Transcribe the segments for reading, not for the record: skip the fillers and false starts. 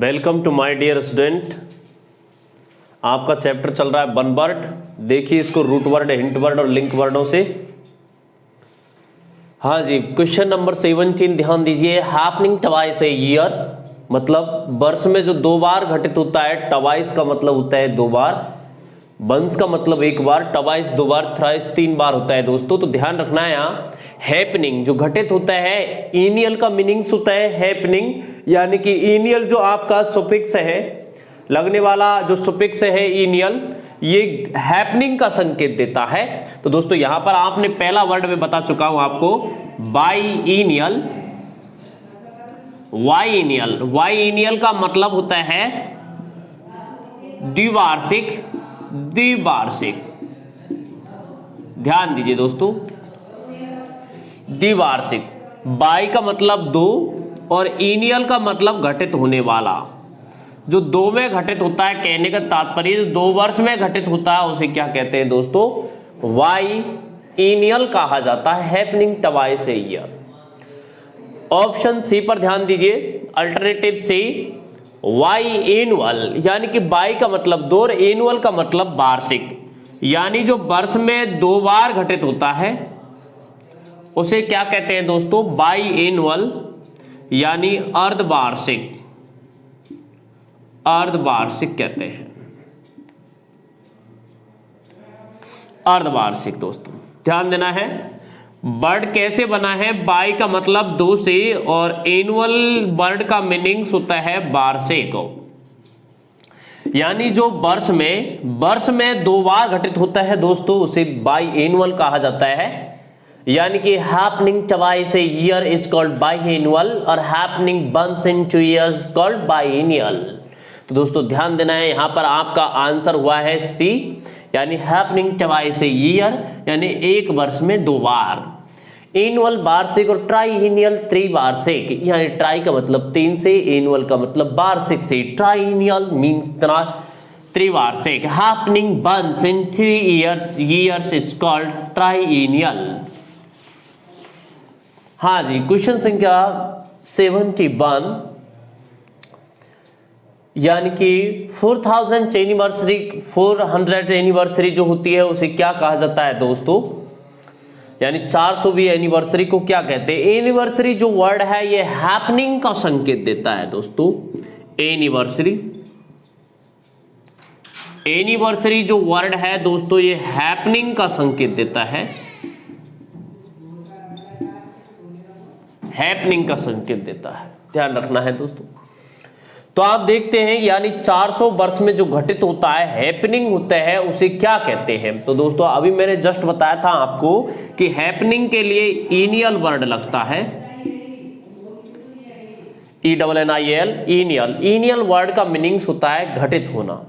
Welcome to my dear student. आपका chapter चल रहा है वन वर्ड। देखिए इसको रूट वर्ड, हिंट वर्ड और लिंक वर्डों से। हाँ जी, क्वेश्चन नंबर 17 ध्यान दीजिए। हैपनिंग ट्वाइस ए ईयर, मतलब वर्ष में जो दो बार घटित होता है। ट्वाइस का मतलब होता है दो बार, वंस का मतलब एक बार, ट्वाइस दो बार, थ्राइस तीन बार होता है दोस्तों। तो ध्यान रखना है यहाँ हैपनिंग जो घटित होता है, इनियल का मीनिंग्स होता है हैपनिंग, यानी कि इनियल जो आपका सुफिक्स है, लगने वाला जो सुफिक्स है इनियल, ये हैपनिंग का संकेत देता है। तो दोस्तों यहां पर आपने पहला वर्ड में बता चुका हूं आपको, बाइनियल। वाइनियल, वाइनियल का मतलब होता है द्विवार्षिक, द्विवार्षिक। ध्यान दीजिए दोस्तों, द्विवार्षिक। बाई का मतलब दो और इनियल का मतलब घटित होने वाला। जो दो में घटित होता है, कहने का तात्पर्य दो वर्ष में घटित होता है, उसे क्या कहते हैं दोस्तों? वाई इनियल कहा जाता है। Happening twice a year. Option C पर ध्यान दीजिए, अल्टरनेटिव सी वाई एनुअल, यानी कि बाई का मतलब दो और एनुअल का मतलब वार्षिक, यानी जो वर्ष में दो बार घटित होता है उसे क्या कहते हैं दोस्तों? बाई एनुअल, यानी अर्धवार्षिक, अर्धवार्षिक कहते हैं, अर्धवार्षिक। दोस्तों ध्यान देना है, वर्ड कैसे बना है? बाई का मतलब दो से और एनुअल वर्ड का मीनिंग्स होता है वार्षिक, यानी जो वर्ष में दो बार घटित होता है दोस्तों, उसे बाई एनुअल कहा जाता है। यानी कि happening twice a year is called biannual और happening once in 2 years called biennial. तो दोस्तों ध्यान देना है, यहां पर आपका आंसर हुआ है सी, यानी हैपनिंग ट्वाइस ए ईयर, यानी एक वर्ष में दो बार। एनुअल वार्षिक और ट्राइएनियल त्रिवार्षिक, यानी ट्राई का मतलब तीन से, एनुअल का मतलब वार्षिक से, ट्राइएनियल मींस त्रिवार्षिक। Happening once in 3 years is called triennial. हाँ जी, क्वेश्चन संख्या 71, यानी कि 400 एनिवर्सरी जो होती है उसे क्या कहा जाता है दोस्तों? यानी 400वीं एनिवर्सरी को क्या कहते हैं? एनिवर्सरी जो वर्ड है ये हैपनिंग का संकेत देता है दोस्तों। एनिवर्सरी, एनिवर्सरी जो वर्ड है दोस्तों ये हैपनिंग का संकेत देता है, हैपनिंग का संकेत देता है। ध्यान रखना है दोस्तों। तो आप देखते हैं, यानी 400 वर्ष में जो घटित होता है, हैपनिंग होता है, उसे क्या कहते हैं? तो दोस्तों अभी मैंने जस्ट बताया था आपको कि हैपनिंग के लिए इनियल वर्ड लगता है, ENNIAL, इनियल। इनियल वर्ड का मीनिंग्स होता है घटित होना,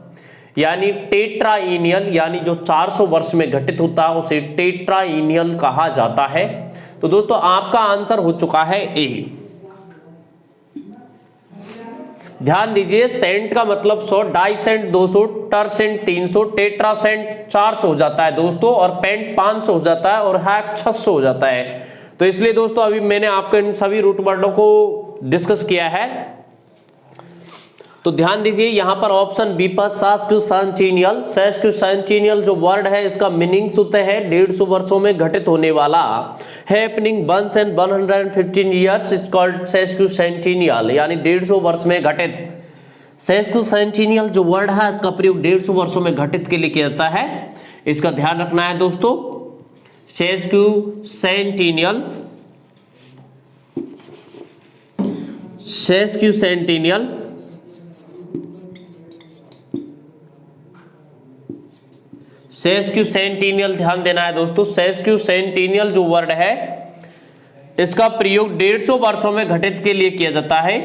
यानी टेट्राइनियल, यानी जो 400 वर्ष में घटित होता है उसे टेट्राइनियल कहा जाता है। तो दोस्तों आपका आंसर हो चुका है ए। ध्यान दीजिए, सेंट का मतलब 100, डाई सेंट 200, टर सेंट 300, टेट्रा सेंट 400 हो जाता है दोस्तों, और पेंट 500 हो जाता है, और हैक 600 हो जाता है। तो इसलिए दोस्तों अभी मैंने आपको इन सभी रूट वर्डों को डिस्कस किया है। तो ध्यान दीजिए यहां पर ऑप्शन बी पर सेस्क्विसेंटेनियल, सेस्क्विसेंटेनियल जो वर्ड है इसका मीनिंग्स होते हैं 150 वर्षों में घटित होने वाला। Happening once in 115 years is called sesquicentennial, यानी 150 वर्ष में घटित। सेस्क्विसेंटेनियल जो वर्ड है इसका प्रयोग 150 वर्षों में घटित के लिए किया जाता है, इसका ध्यान रखना है दोस्तों। सेस्क्विसेंटेनियल, सेस्क्विसेंटेनियल, सेस्क्विसेंटेनियल, ध्यान देना है दोस्तों। सेस्क्विसेंटेनियल जो वर्ड है इसका प्रयोग 150 वर्षों में घटित के लिए किया जाता है।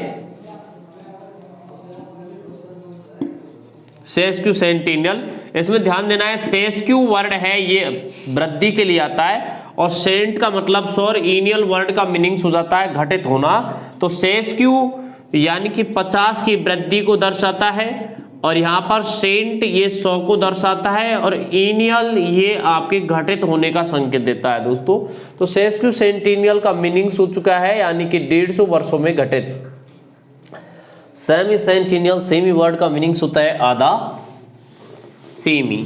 सेस्क्विसेंटेनियल, इसमें ध्यान देना है सेस्क्यू वर्ड है ये वृद्धि के लिए आता है, और सेंट का मतलब 100, इनियल वर्ड का मीनिंग्स हो जाता है घटित होना। तो सेस्क्यू यानी कि 50 की वृद्धि को दर्शाता है, और यहां पर सेंट ये 100 को दर्शाता है, और इनियल ये आपके घटित होने का संकेत देता है दोस्तों। तो सेस्क्विसेंटेनियल का मीनिंग्स हो चुका है, यानी कि 150 वर्षों में घटित। सेमी सेंटिनियल, सेमी वर्ड का मीनिंग्स होता है आधा, सेमी।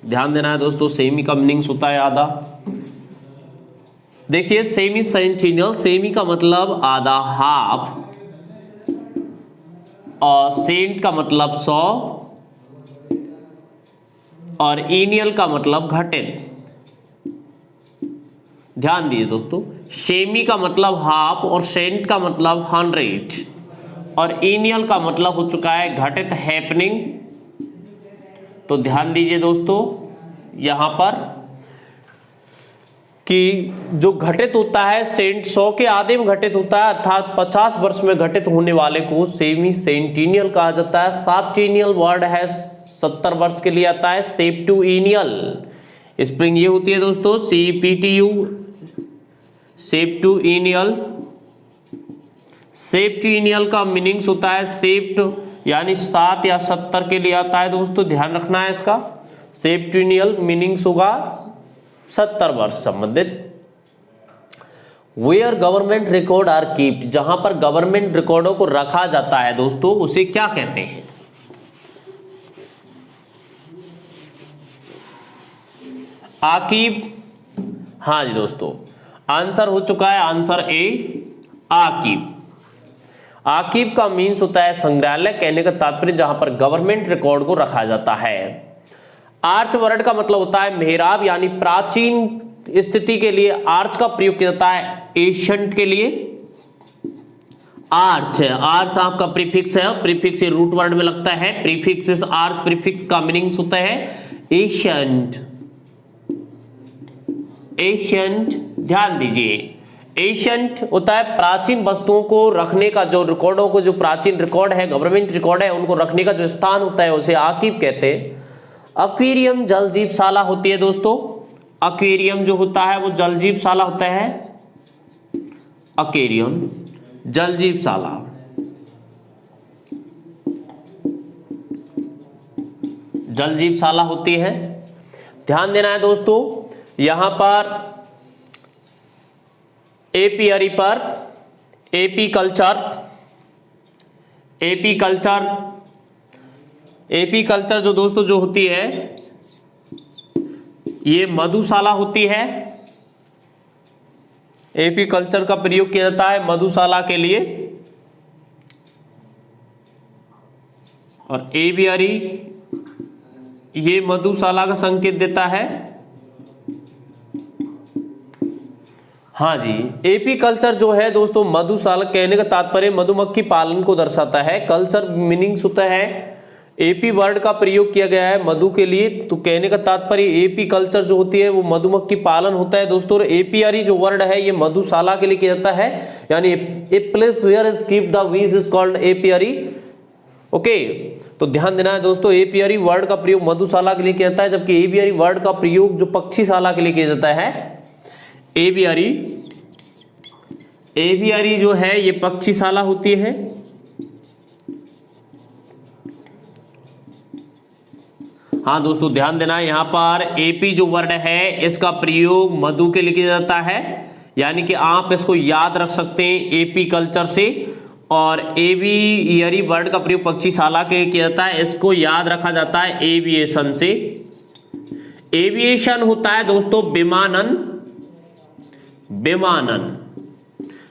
ध्यान देना है दोस्तों, सेमी का मीनिंग्स होता है आधा। देखिए सेमी सेंटिनियल, सेमी का मतलब आधा, हाफ, और सेंट का मतलब 100, और इनियल का मतलब घटित। ध्यान दीजिए दोस्तों, सेमी का मतलब हाफ और सेंट का मतलब 100 और इनियल का मतलब हो चुका है घटित, हैपनिंग। तो ध्यान दीजिए दोस्तों यहां पर कि जो घटित होता है सेंट 100 के आधे में घटित होता है, अर्थात 50 वर्ष में घटित होने वाले को सेमी सेंटिनियल कहा जाता है। सेप्टेनियल वर्ड है 70 वर्ष के लिए आता है। सेप्टुइनियल स्प्रिंग ये होती है दोस्तों, CPTU, सेप्टुइनियल। सेप्टुइनियल का मीनिंग्स होता है सेप्ट यानी 7 या 70 के लिए आता है दोस्तों, ध्यान रखना है इसका। सेप्टुइनियल मीनिंग्स होगा 70 वर्ष संबंधित। Where government record are keeped, जहां पर गवर्नमेंट रिकॉर्डों को रखा जाता है दोस्तों, उसे क्या कहते हैं? आकीब। हाँ जी दोस्तों, आंसर हो चुका है आंसर ए, आकीब। आकीब का मीन्स होता है संग्रहालय, कहने का तात्पर्य जहां पर गवर्नमेंट रिकॉर्ड को रखा जाता है। आर्च वर्ड का मतलब होता है मेहराब, यानी प्राचीन स्थिति के लिए आर्च का प्रयोग किया जाता है, एशियंट के लिए। आर्च है, आर्च आपका प्रीफिक्स है, प्रीफिक्स ये रूट वर्ड में लगता है। प्रीफिक्स आर्च प्रीफिक्स का मीनिंग्स होता है एशियंट, एशियंट। ध्यान दीजिए, एशियंट होता है प्राचीन वस्तुओं को रखने का, जो रिकॉर्डों को, जो प्राचीन रिकॉर्ड है, गवर्नमेंट रिकॉर्ड है, उनको रखने का जो स्थान होता है उसे आकीब कहते हैं। एक्वेरियम जल जीवशाला होती है दोस्तों, एक्वेरियम जो होता है वो जल जीवशाला होता है, एक्वेरियम जल जीवशाला। जल जीवशाला होती है। ध्यान देना है दोस्तों, यहां पर एपियरी पर AP culture, AP culture, AP culture जो दोस्तों जो होती है ये मधुशाला होती है। एपी कल्चर का प्रयोग किया जाता है मधुशाला के लिए। और एवियरी ये मधुशाला का संकेत देता है। हाँ जी, एपी कल्चर जो है दोस्तों मधुशाला, कहने का तात्पर्य मधुमक्खी पालन को दर्शाता है। कल्चर मीनिंग्स होता है, एपी वर्ड का प्रयोग किया गया है मधु के लिए, तो कहने का तात्पर्य एपी कल्चर जो होती है वो मधुमक्खी पालन होता है दोस्तों। और एपियरी जो वर्ड है ये मधुशाला के लिए किया जाता है, यानी a place where is keep the bees is called apiary. Okay, तो ध्यान देना है दोस्तों, एपियरी वर्ड का प्रयोग मधुशाला के लिए किया जाता है, जबकि एवियरी वर्ड का प्रयोग जो पक्षीशाला के लिए किया जाता है। एवियरी, एवियरी जो है ये पक्षीशाला होती है। हाँ दोस्तों ध्यान देना, यहां पर एपी जो वर्ड है इसका प्रयोग मधु के लिए किया जाता है, यानी कि आप इसको याद रख सकते हैं एपी कल्चर से। और एवियरी वर्ड का प्रयोग पक्षीशाला के किया जाता है, इसको याद रखा जाता है एविएशन से। एविएशन होता है दोस्तों विमानन, विमानन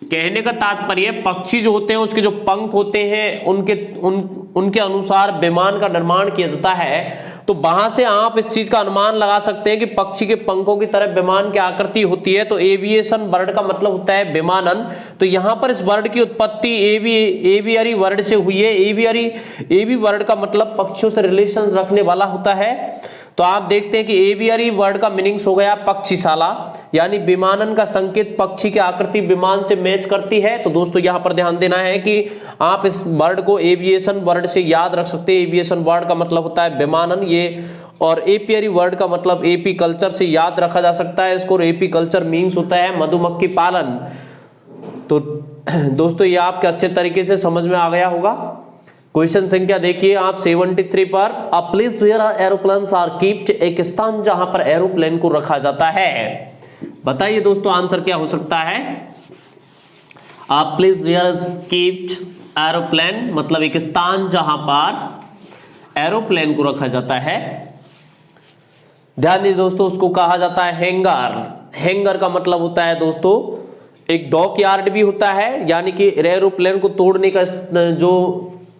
कहने का तात्पर्य पक्षी जो होते हैं उसके जो पंख होते हैं उनके अनुसार विमान का निर्माण किया जाता है। तो वहां से आप इस चीज का अनुमान लगा सकते हैं कि पक्षी के पंखों की तरह विमान की आकृति होती है। तो एविएशन वर्ड का मतलब होता है विमानन। तो यहां पर इस वर्ड की उत्पत्ति एवियरी वर्ड से हुई है। एवी वर्ड का मतलब पक्षियों से रिलेशन रखने वाला होता है। तो आप देखते हैं कि एवियरी वर्ड का मीनिंग्स हो गया पक्षीशाला, यानी विमानन का संकेत पक्षी की आकृति विमान से मैच करती है। तो दोस्तों यहां पर ध्यान देना है कि आप इस वर्ड को एविएशन वर्ड से याद रख सकते हैं। एविएशन वर्ड का मतलब होता है विमानन ये, और एपियरी वर्ड का मतलब एपी कल्चर से याद रखा जा सकता है इसको। एपी कल्चर मीन्स होता है मधुमक्खी पालन। तो दोस्तों ये आपके अच्छे तरीके से समझ में आ गया होगा। क्वेश्चन संख्या देखिए आप 73 पर, a place where aeroplanes are kept, एक स्थान जहां पर एरोप्लेन को रखा जाता है। बताइए दोस्तों आंसर क्या हो सकता है। A place where is keeped aeroplane मतलब एक स्थान जहां पर एरोप्लेन को रखा जाता है। ध्यान दीजिए दोस्तों, उसको कहा जाता है हैंगर। हैंगर का मतलब होता है दोस्तों एक डॉक यार्ड भी होता है, यानी कि एरोप्लेन को तोड़ने का जो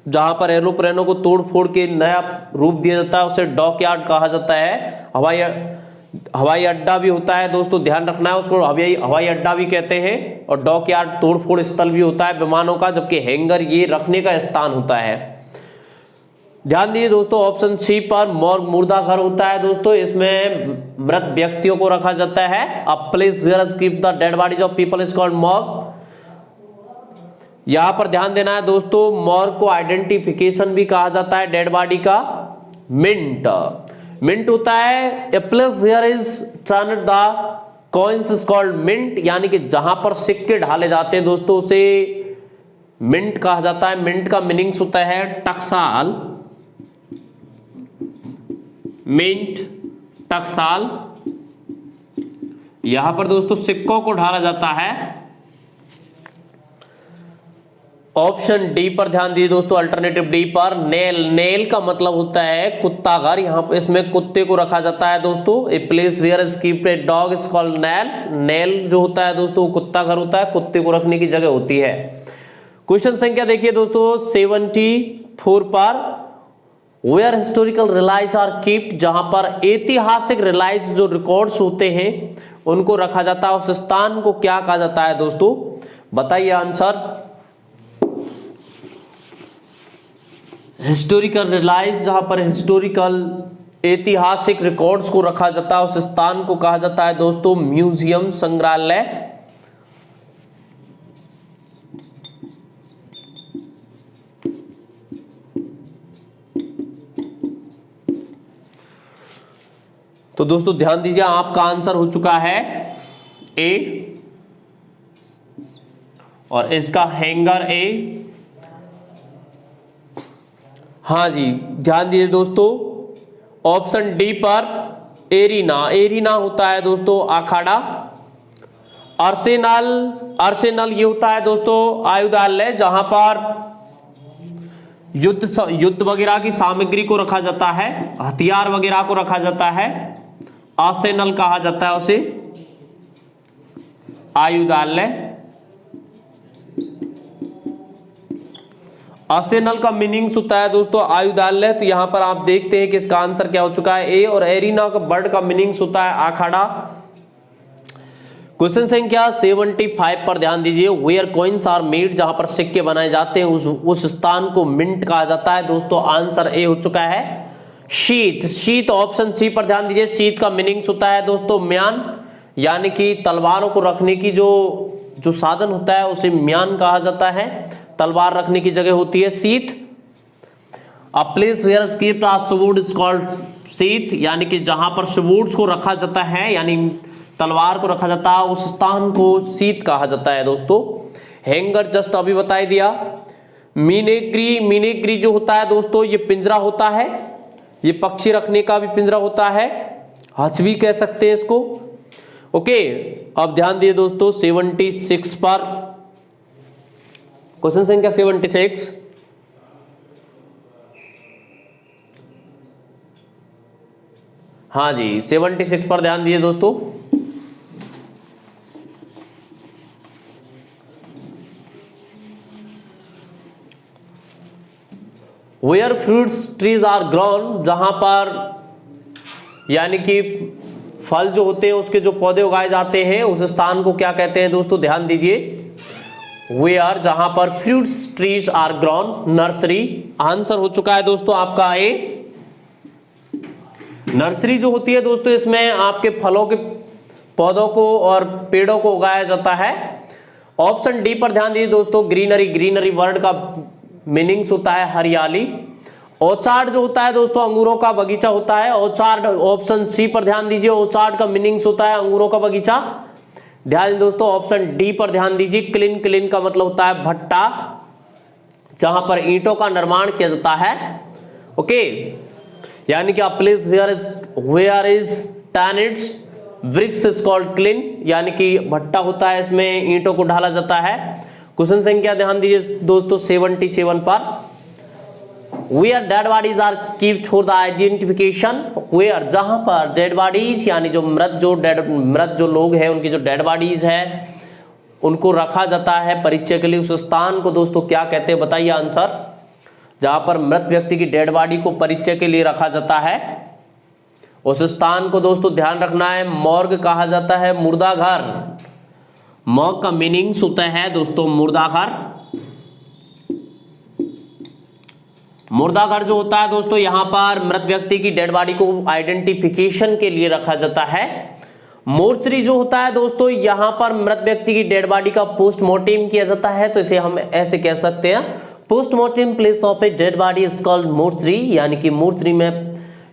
जहां पर एरोप्लेनों को तोड़ फोड़ के नया रूप दिया जाता है उसे डॉक यार्ड कहा जाता है। हवाई अड्डा भी होता है दोस्तों, ध्यान रखना है, उसको हवाई अड्डा भी कहते हैं। और डॉक यार्ड तोड़ फोड़ स्थल भी होता है विमानों का, जबकि हैंगर ये रखने का स्थान होता है। ध्यान दीजिए दोस्तों, ऑप्शन सी पर मॉर्ग मुर्दा घर होता है दोस्तों, इसमें मृत व्यक्तियों को रखा जाता है। A place where is keep the dead bodies of people is called morgue. यहां पर ध्यान देना है दोस्तों, मॉर्ग को आइडेंटिफिकेशन भी कहा जाता है डेड बॉडी का। मिंट, मिंट होता है a place where is turned the coins is called mint, यानी कि जहां पर सिक्के ढाले जाते हैं दोस्तों उसे मिंट कहा जाता है। मिंट का मीनिंग्स होता है टकसाल, मिंट, टकसाल। यहां पर दोस्तों सिक्कों को ढाला जाता है। ऑप्शन डी पर ध्यान दीजिए दोस्तों, अल्टरनेटिव डी पर नेल। नेल का मतलब होता है कुत्ता घर, यहां पर इसमें कुत्ते को रखा जाता है दोस्तों। A place where is keeped a dog is called kennel. Kennel जो होता है दोस्तों कुत्ता घर होता है, कुत्ते को रखने की जगह होती है। क्वेश्चन संख्या देखिए दोस्तों 74 पर, where historical relics are keeped, जहां पर ऐतिहासिक रिलाइज जो रिकॉर्ड्स होते हैं उनको रखा जाता है, उस स्थान को क्या कहा जाता है दोस्तों, बताइए आंसर। हिस्टोरिकल रिलाइज, जहां पर हिस्टोरिकल ऐतिहासिक रिकॉर्ड्स को रखा जाता है उस स्थान को कहा जाता है दोस्तों म्यूजियम, संग्रहालय। तो दोस्तों ध्यान दीजिए, आपका आंसर हो चुका है ए, और इसका हैंगर ए। हाँ जी, ध्यान दीजिए दोस्तों, ऑप्शन डी पर एरिना। एरिना होता है दोस्तों अखाड़ा। आर्सेनल, आर्सेनल ये होता है दोस्तों आयुधालय, जहां पर युद्ध वगैरह की सामग्री को रखा जाता है, हथियार वगैरह को रखा जाता है। आर्सेनल कहा जाता है उसे, आयुधालय। आर्सेनल का मीनिंग्स होता है दोस्तों आयुधालय। तो यहां पर आप देखते हैं कि इसका आंसर क्या हो चुका है ए, और एरिना का वर्ड का मीनिंग्स होता है अखाड़ा। क्वेश्चन संख्या 75 पर ध्यान दीजिए, वेयर कॉइन्स आर मेड, जहां पर सिक्के बनाए जाते हैं उस स्थान को मिंट कहा जाता है दोस्तों। आंसर ए हो चुका है शीत। शीत, ऑप्शन सी पर ध्यान दीजिए, शीत का मीनिंग्स होता है दोस्तों म्यान, यानी कि तलवारों को रखने की जो साधन होता है उसे म्यान कहा जाता है, तलवार रखने की जगह होती है sheath. A place where is keeped a sword is called sheath, यानी कि जहां पर स्वॉर्ड्स को रखा जाता है, यानी तलवार को रखा जाता है उस स्थान को शीत कहा जाता है दोस्तों। हैंगर जस्ट अभी बता दिया। मीनेग्री, मीनेग्री जो होता है दोस्तों ये पिंजरा होता है, ये पक्षी रखने का भी पिंजरा होता है, हच भी कह सकते हैं इसको। ओके, अब ध्यान दिए दोस्तों 76 पर, क्वेश्चन संख्या 76। हाँ जी 76 पर ध्यान दिए दोस्तों। Where fruits trees are grown, जहां पर यानी कि फल जो होते हैं उसके जो पौधे उगाए जाते हैं उस स्थान को क्या कहते हैं दोस्तों, ध्यान दीजिए। वेयर, जहां पर fruits trees are grown, nursery. Answer हो चुका है दोस्तों आपका ए। नर्सरी जो होती है दोस्तों इसमें आपके फलों के पौधों को और पेड़ों को उगाया जाता है। ऑप्शन डी पर ध्यान दीजिए दोस्तों, ग्रीनरी। ग्रीनरी वर्ड का मीनिंग्स होता है हरियाली। ऑर्चार्ड जो होता है दोस्तों अंगूरों का बगीचा होता है, ऑर्चार्ड। ऑप्शन सी पर ध्यान दीजिए, ऑर्चार्ड का मीनिंग्स होता है अंगूरों का बगीचा। ध्यान दोस्तों ऑप्शन डी पर ध्यान दीजिए, क्लिन। क्लिन का मतलब होता है भट्टा, जहां पर ईंटों का निर्माण किया जाता है। ओके, यानी कि अ प्लेस वेयर इज टर्निट्स ब्रिक्स इज कॉल्ड क्लिन, यानी कि भट्टा होता है इसमें ईंटों को ढाला जाता है। क्वेश्चन संख्या ध्यान दीजिए दोस्तों 77 पर, where dead bodies are keeped for the identification, where जहां पर डेड बॉडीज यानी जो मृत जो लोग हैं उनकी जो डेड बॉडीज है उनको रखा जाता है परिचय के लिए, उस स्थान को दोस्तों क्या कहते हैं बताइए आंसर। जहां पर मृत व्यक्ति की डेड बॉडी को परिचय के लिए रखा जाता है उस स्थान को दोस्तों ध्यान रखना है मॉर्ग कहा जाता है, मुर्दाघर। मॉर्ग का मीनिंग्स होता है दोस्तों मुर्दाघर। मुर्दाघर जो होता है दोस्तों यहां पर मृत व्यक्ति की डेड बॉडी को आइडेंटिफिकेशन के लिए रखा जाता है। मोर्चरी जो होता है दोस्तों यहां पर मृत व्यक्ति की डेड बॉडी का पोस्टमार्टम किया जाता है, तो इसे हम ऐसे कह सकते हैं postmortem place of a dead body is called mortuary, यानी कि मोर्चरी में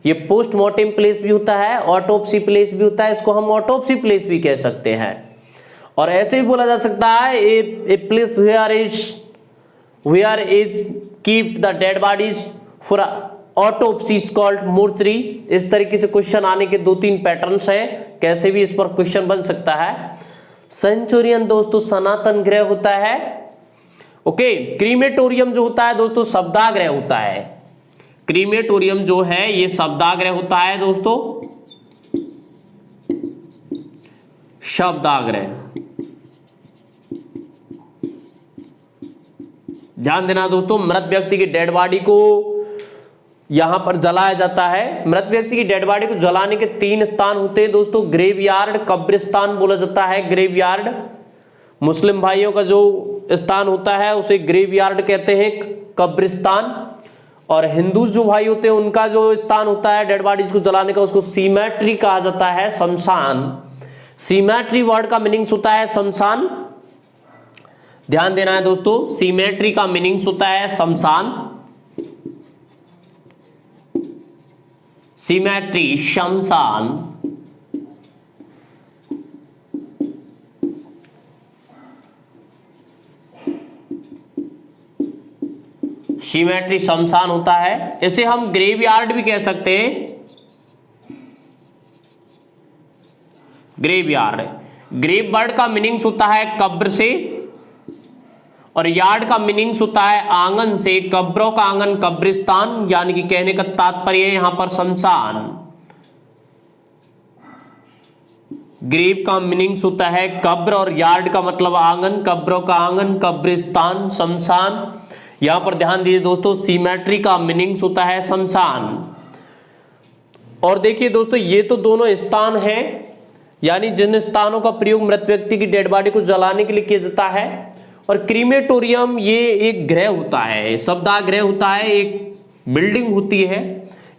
ये पोस्टमार्टम प्लेस भी होता है, ऑटोप्सी प्लेस भी होता है, इसको हम ऑटोप्सी प्लेस भी कह सकते हैं। और ऐसे भी बोला जा सकता है a place where is keeped the dead bodies for autopsy is called mortuary. इस तरीके से क्वेश्चन आने के 2-3 पैटर्न्स हैं, कैसे भी इस पर क्वेश्चन बन सकता है। सेंचुरियन दोस्तों सनातन गृह होता है। ओके, क्रीमेटोरियम जो होता है दोस्तों शब्दागृह होता है। क्रीमेटोरियम जो है ये शब्दागृह होता है दोस्तों, शब्दागृह। ध्यान देना दोस्तों, मृत व्यक्ति की डेड बॉडी को यहां पर जलाया जाता है। मृत व्यक्ति की डेड बॉडी को जलाने के 3 स्थान होते हैं दोस्तों, ग्रेवयार्ड, कब्रिस्तान बोला जाता है। ग्रेवयार्ड मुस्लिम भाइयों का जो स्थान होता है उसे ग्रेवयार्ड कहते हैं, कब्रिस्तान। और हिंदू जो भाई होते हैं उनका जो स्थान होता है डेड बॉडीज को जलाने का उसको सीमेट्री कहा जाता है, शमशान। सीमेट्री वर्ड का मीनिंग्स होता है शमशान। ध्यान देना है दोस्तों, सीमेट्री का मीनिंग्स होता है शमशान। सीमेट्री शमशान। सीमेट्री शमशान होता है, इसे हम ग्रेवयार्ड भी कह सकते हैं। ग्रेवयार्ड, ग्रेव वर्ड का मीनिंग्स होता है कब्र से, और यार्ड का मीनिंग्स होता है आंगन से। कब्रों का आंगन कब्रिस्तान, यानी कि कहने का तात्पर्य यहां पर शमशान। ग्रेव का मीनिंग्स होता है कब्र और यार्ड का मतलब आंगन, कब्रों का आंगन कब्रिस्तान शमशान। यहां पर ध्यान दीजिए दोस्तों, सीमेट्री का मीनिंग्स होता है शमशान। और देखिए दोस्तों ये तो दोनों स्थान हैं, यानी जिन स्थानों का प्रयोग मृत व्यक्ति की डेड बॉडी को जलाने के लिए किया जाता है। और क्रीमेटोरियम ये एक गृह होता है, शब्दागृह होता है, एक बिल्डिंग होती है।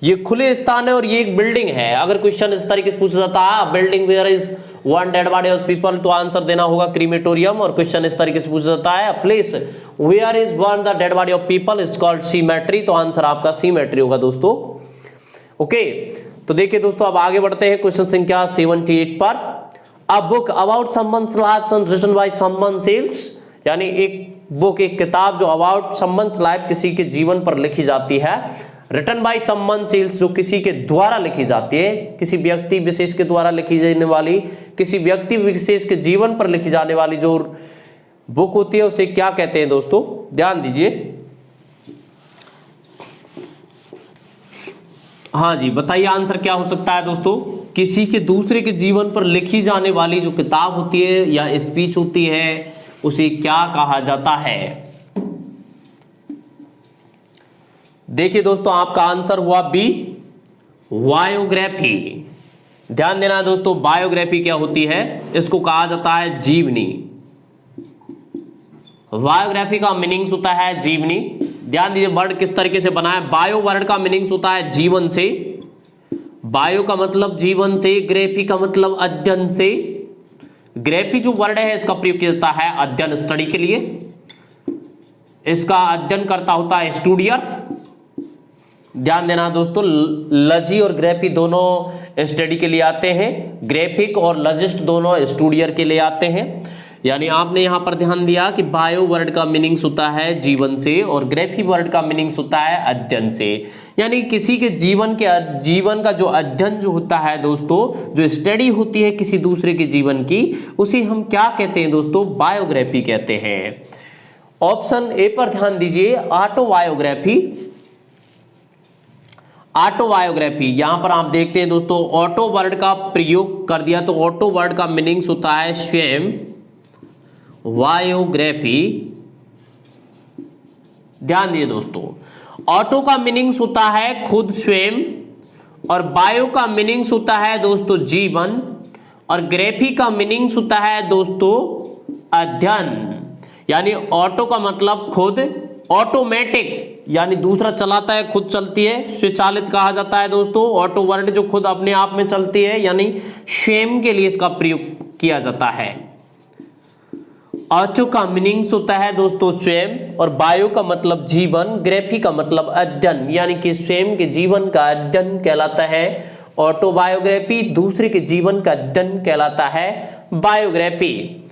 ये खुले स्थान है और ये एक बिल्डिंग है। अगर क्वेश्चन इस तरीके से पूछा जाता है building where is one dead body of people, तो आंसर देना होगा क्रीमेटोरियम। और क्वेश्चन इस तरीके से पूछा जाता है place where is one the dead body of people is called cemetery, तो आंसर आपका सीमेट्री होगा दोस्तों। ओके, तो देखिए दोस्तों अब आगे बढ़ते हैं क्वेश्चन संख्या 78 पर। A book about someone's life written by someone else, यानी एक बुक, एक किताब जो अबाउट समवन्स लाइफ किसी के जीवन पर लिखी जाती है, रिटन बाय समवन एल्स जो किसी के द्वारा लिखी जाती है, किसी व्यक्ति विशेष के द्वारा लिखी जाने वाली, किसी व्यक्ति विशेष के जीवन पर लिखी जाने वाली जो बुक होती है उसे क्या कहते हैं दोस्तों। ध्यान दीजिए, हाँ जी बताइए आंसर क्या हो सकता है दोस्तों। किसी के दूसरे के जीवन पर लिखी जाने वाली जो किताब होती है या स्पीच होती है उसे क्या कहा जाता है। देखिए दोस्तों आपका आंसर हुआ बी, बायोग्राफी। ध्यान देना दोस्तों, बायोग्राफी क्या होती है, इसको कहा जाता है जीवनी। बायोग्राफी का मीनिंग्स होता है जीवनी। ध्यान दीजिए वर्ड किस तरीके से बना है। बायो वर्ड का मीनिंग्स होता है जीवन से, बायो का मतलब जीवन से, ग्राफी का मतलब अध्ययन से। ग्राफी जो वर्ड है इसका प्रयोग किया जाता है अध्ययन, स्टडी के लिए। इसका अध्ययन करता होता है स्टूडियर। ध्यान देना दोस्तों, लजी और ग्राफी दोनों स्टडी के लिए आते हैं, ग्राफिक और लजिस्ट दोनों स्टूडियर के लिए आते हैं। यानी आपने यहां पर ध्यान दिया कि बायो वर्ड का मीनिंग्स होता है जीवन से और ग्राफी वर्ड का मीनिंग्स होता है अध्ययन से। यानी किसी के जीवन का जो अध्ययन जो होता है दोस्तों, जो स्टडी होती है किसी दूसरे के जीवन की, उसे हम क्या कहते हैं दोस्तों, बायोग्राफी कहते हैं। ऑप्शन ए पर ध्यान दीजिए, ऑटोबायोग्राफी। ऑटोबायोग्राफी, यहां पर आप देखते हैं दोस्तों ऑटो वर्ड का प्रयोग कर दिया, तो ऑटो वर्ड का मीनिंग्स होता है स्वयं, बायोग्राफी। ध्यान दिए दोस्तों, ऑटो का मीनिंग्स होता है खुद स्वयं, और बायो का मीनिंग्स होता है दोस्तों जीवन, और ग्राफी का मीनिंग्स होता है दोस्तों अध्ययन। यानी ऑटो का मतलब खुद, ऑटोमेटिक यानी दूसरा चलाता है, खुद चलती है, स्वचालित कहा जाता है दोस्तों। ऑटो वर्ड जो खुद अपने आप में चलती है, यानी स्वयं के लिए इसका प्रयोग किया जाता है। ऑटो का मीनिंग्स होता है दोस्तों स्वयं, और बायो का मतलब जीवन, ग्राफी का मतलब अध्ययन, यानी कि स्वयं के जीवन का अध्ययन कहलाता है ऑटोबायोग्राफी, दूसरे के जीवन का अध्ययन कहलाता है बायोग्राफी।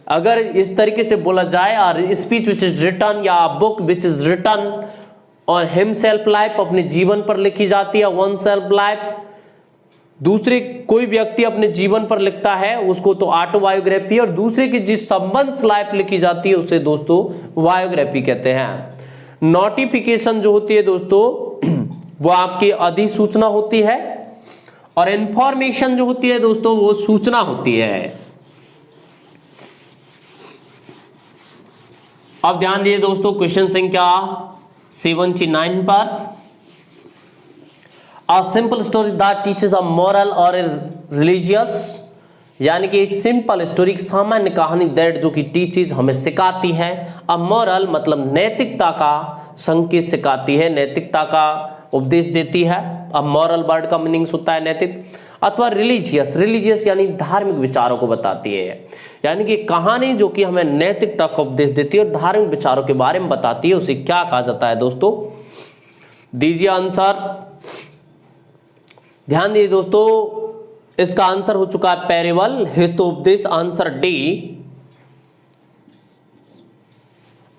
अगर इस तरीके से बोला जाए, और स्पीच विच इज रिटन या बुक विच इज रिटन और हिमसेल्फ लाइफ, अपने जीवन पर लिखी जाती है, वन सेल्फ लाइफ, दूसरे कोई व्यक्ति अपने जीवन पर लिखता है उसको तो ऑटोबायोग्राफी, और दूसरे की जिस संबंध लाइफ लिखी जाती है उसे दोस्तों बायोग्राफी कहते हैं। नोटिफिकेशन जो होती है दोस्तों वो आपकी अधिसूचना होती है, और इंफॉर्मेशन जो होती है दोस्तों वो सूचना होती है। अब ध्यान दीजिए दोस्तों क्वेश्चन संख्या 79 पर, a simple story that teaches a moral और रिलीजियस, यानी कि एक सिंपल स्टोरी, एक सामान्य कहानी दैट जो कि टीचेस हमें सिखाती है, अ मॉरल मतलब नैतिकता का संकेत सिखाती है, नैतिकता का उपदेश देती है। अब मॉरल वर्ड का मीनिंग्स होता है नैतिक, अथवा रिलीजियस, रिलीजियस यानी धार्मिक विचारों को बताती है, यानी कि कहानी जो कि हमें नैतिकता का उपदेश देती है और धार्मिक विचारों के बारे में बताती है, उसे क्या कहा जाता है दोस्तों? दीजिए आंसर। ध्यान दीजिए दोस्तों, इसका आंसर हो चुका है parable, Hitopadesha, answer D,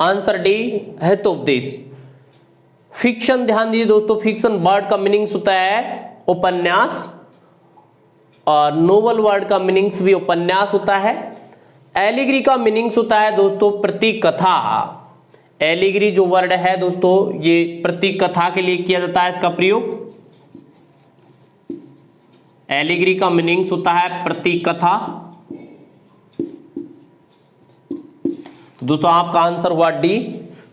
answer D Hitopadesha. Fiction, ध्यान दीजिए दोस्तों, फिक्शन वर्ड का मीनिंग्स होता है उपन्यास, और नोवेल वर्ड का मीनिंग्स भी उपन्यास होता है। एलिगरी का मीनिंग्स होता है दोस्तों प्रतीक कथा। एलिगरी जो वर्ड है दोस्तों ये प्रतीक कथा के लिए किया जाता है इसका प्रयोग। एलिगरी का मीनिंग्स होता है प्रतीक कथा। तो दोस्तों आपका आंसर हुआ डी।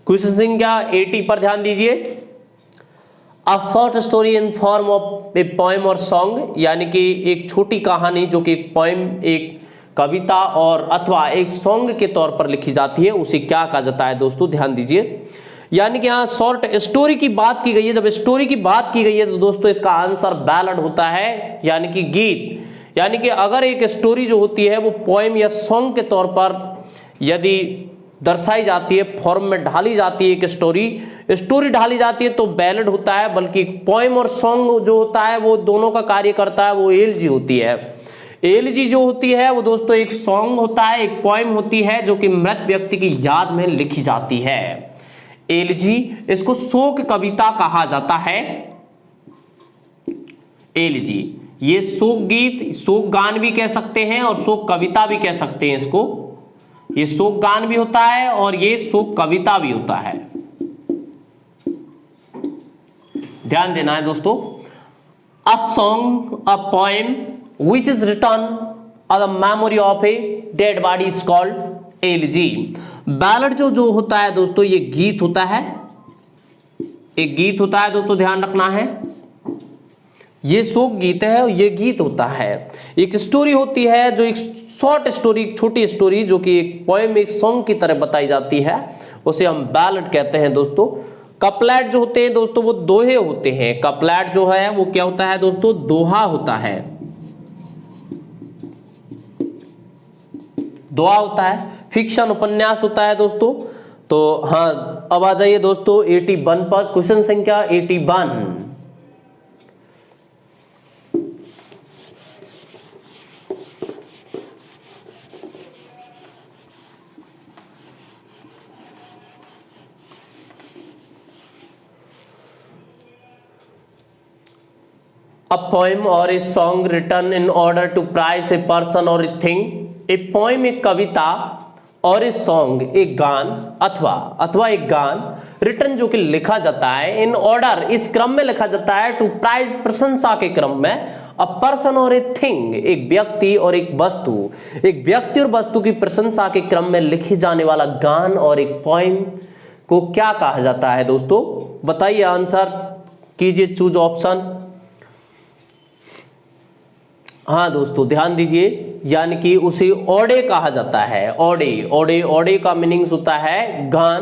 क्वेश्चन संख्या 80 पर ध्यान दीजिए, a short story in form of a poem और सॉन्ग, यानी कि एक छोटी कहानी जो कि एक पोएम, एक कविता और अथवा एक सॉन्ग के तौर पर लिखी जाती है, उसे क्या कहा जाता है दोस्तों? ध्यान दीजिए, यानी कि यहाँ शॉर्ट स्टोरी की बात की गई है। जब स्टोरी की बात की गई है तो दोस्तों इसका आंसर बैलड होता है, यानी कि गीत। यानी कि अगर एक स्टोरी जो होती है वो पोएम या सॉन्ग के तौर पर यदि दर्शाई जाती है, फॉर्म में ढाली जाती है, एक स्टोरी ढाली जाती है तो बैलड होता है। बल्कि पोएम और सॉन्ग जो होता है वो दोनों का कार्य करता है, वो एलजी होती है। एलजी जो होती है वो दोस्तों एक सॉन्ग होता है, एक पोएम होती है जो कि मृत व्यक्ति की याद में लिखी जाती है। एलजी, इसको शोक कविता कहा जाता है। एलजी, ये शोक गीत, शोक गान भी कह सकते हैं और शोक कविता भी कह सकते हैं इसको। ये शोक गान भी होता है और ये शोक कविता भी होता है। ध्यान देना है दोस्तों। A song, a poem which is written on the memory of a dead body is called elegy। Ballad जो होता है दोस्तों ये गीत होता है, एक गीत होता है दोस्तों, ध्यान रखना है। ये शोक गीत है, ये गीत होता है। एक स्टोरी होती है जो एक शॉर्ट स्टोरी, एक छोटी स्टोरी जो कि एक पोएम, एक सॉन्ग की तरह बताई जाती है, उसे हम बैलड कहते हैं दोस्तों। कपलेट जो होते हैं दोस्तों वो दोहे होते हैं। कपलेट जो है वो क्या होता है दोस्तों? दोहा होता है, दोहा होता है। फिक्शन उपन्यास होता है दोस्तों। तो हाँ, अब आ जाइए दोस्तों 81 पर, क्वेश्चन संख्या 81। A poem or a song written in order to praise a person or a thing। A poem एक कविता और ए सॉन्ग एक गान अथवा एक गान रिटन जो कि लिखा जाता है इन ऑर्डर इस क्रम में लिखा जाता है टू प्राइज प्रशंसा के क्रम में अ पर्सन और ए थिंग एक व्यक्ति और वस्तु की प्रशंसा के क्रम में लिखे जाने वाला गान और एक पोएम को क्या कहा जाता है दोस्तों? बताइए, आंसर कीजिए, चूज ऑप्शन। हाँ दोस्तों ध्यान दीजिए, यानी कि उसे ओडे कहा जाता है। ओडे का मीनिंग्स होता है गान,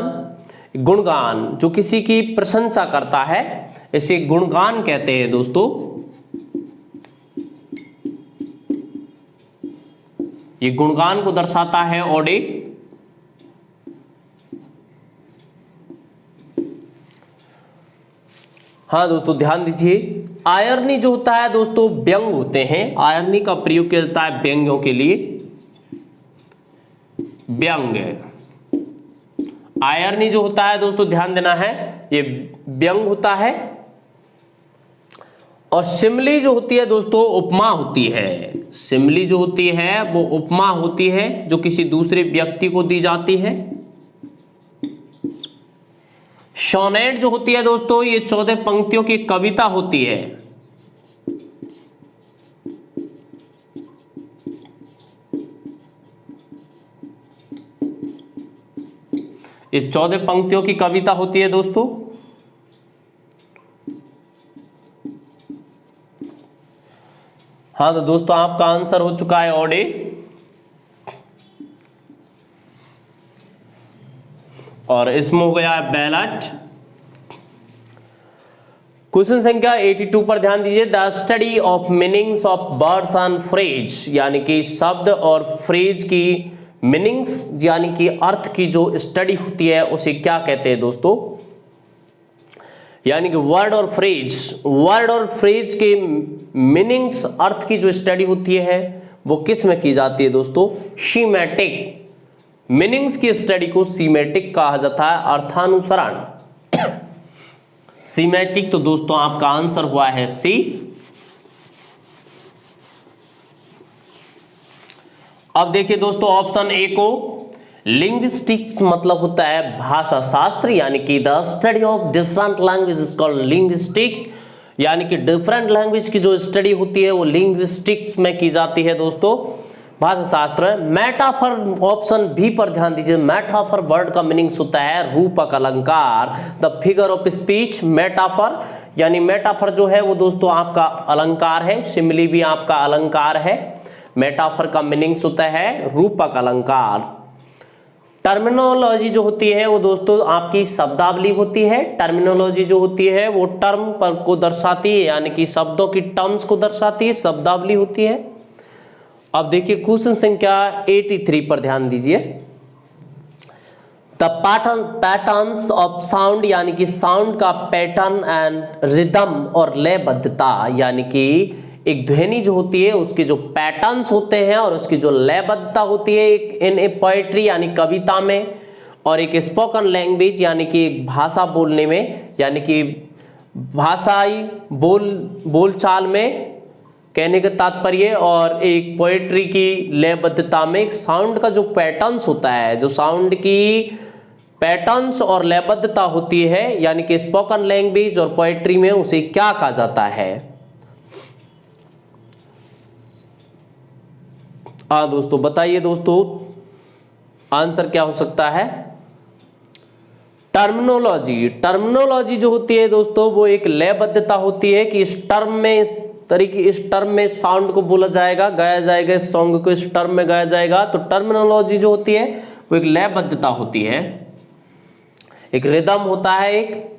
गुणगान, जो किसी की प्रशंसा करता है इसे गुणगान कहते हैं दोस्तों। ये गुणगान को दर्शाता है ओडे। हाँ दोस्तों ध्यान दीजिए, आयरनी जो होता है दोस्तों व्यंग होते हैं। आयरनी का प्रयोग किया जाता है व्यंग्यों के लिए। व्यंग, आयरनी जो होता है दोस्तों ध्यान देना है, ये व्यंग होता है। और सिमली जो होती है दोस्तों उपमा होती है। सिमली जो होती है वो उपमा होती है जो किसी दूसरे व्यक्ति को दी जाती है। सोनेट जो होती है दोस्तों ये 14 पंक्तियों की कविता होती है। ये 14 पंक्तियों की कविता होती है दोस्तों। हाँ तो दोस्तों आपका आंसर हो चुका है ओडे। और इसमें हो गया है बैलेट। क्वेश्चन संख्या 82 पर ध्यान दीजिए, the study of meanings of words and phrase, यानी कि शब्द और फ्रेज की मीनिंग्स यानी कि अर्थ की जो स्टडी होती है उसे क्या कहते हैं दोस्तों? यानी कि वर्ड और फ्रेज के मीनिंग्स अर्थ की जो स्टडी होती है वो किस में की जाती है दोस्तों? सीमेटिक। मीनिंग्स की स्टडी को सीमेटिक कहा जाता है, अर्थानुसरण। सीमेटिक, तो दोस्तों आपका आंसर हुआ है सी। अब देखिए दोस्तों ऑप्शन ए को, लिंग्विस्टिक्स मतलब होता है भाषा शास्त्र, यानी कि the study of different language is called linguistic, यानी कि डिफरेंट लैंग्वेज की जो स्टडी होती है वो लिंग्विस्टिक्स में की जाती है दोस्तों, भाषा शास्त्र में। मेटाफर, ऑप्शन बी पर ध्यान दीजिए, मेटाफर वर्ड का मीनिंग्स होता है रूपक अलंकार, the figure of speech. Metaphor यानी मेटाफर जो है वो दोस्तों आपका अलंकार है, सिमिली भी आपका अलंकार है। मेटाफर का मीनिंग्स होता है रूपक अलंकार। टर्मिनोलॉजी जो होती है वो दोस्तों आपकी शब्दावली होती है। टर्मिनोलॉजी जो होती है वो टर्म पर को दर्शाती है, यानी कि शब्दों की टर्म्स को दर्शाती है, शब्दावली होती है। अब देखिए क्वेश्चन संख्या 83 पर ध्यान दीजिए, द पैटर्न्स ऑफ साउंड, यानी कि साउंड का पैटर्न एंड रिदम और लयबद्धता, यानी कि एक ध्वनि जो होती है उसके जो पैटर्न्स होते हैं और उसकी जो लयबद्धता होती है एक इन ए पोएट्री यानी कविता में, और एक स्पोकन लैंग्वेज यानी कि एक भाषा बोलने में, यानी कि भाषाई बोलचाल में कहने का तात्पर्य, और एक पोएट्री की लयबद्धता में। एक साउंड का जो पैटर्न्स होता है, जो साउंड की पैटर्न्स और लयबद्धता होती है, यानी कि स्पोकन लैंग्वेज और पोएट्री में, उसे क्या कहा जाता है? हाँ दोस्तों बताइए दोस्तों आंसर क्या हो सकता है? टर्मिनोलॉजी जो होती है दोस्तों वो एक लयबद्धता होती है कि इस टर्म में साउंड को बोला जाएगा, गाया जाएगा, इस सॉन्ग को इस टर्म में गाया जाएगा। तो टर्मिनोलॉजी जो होती है वो एक लयबद्धता होती है, एक रिदम होता है एक।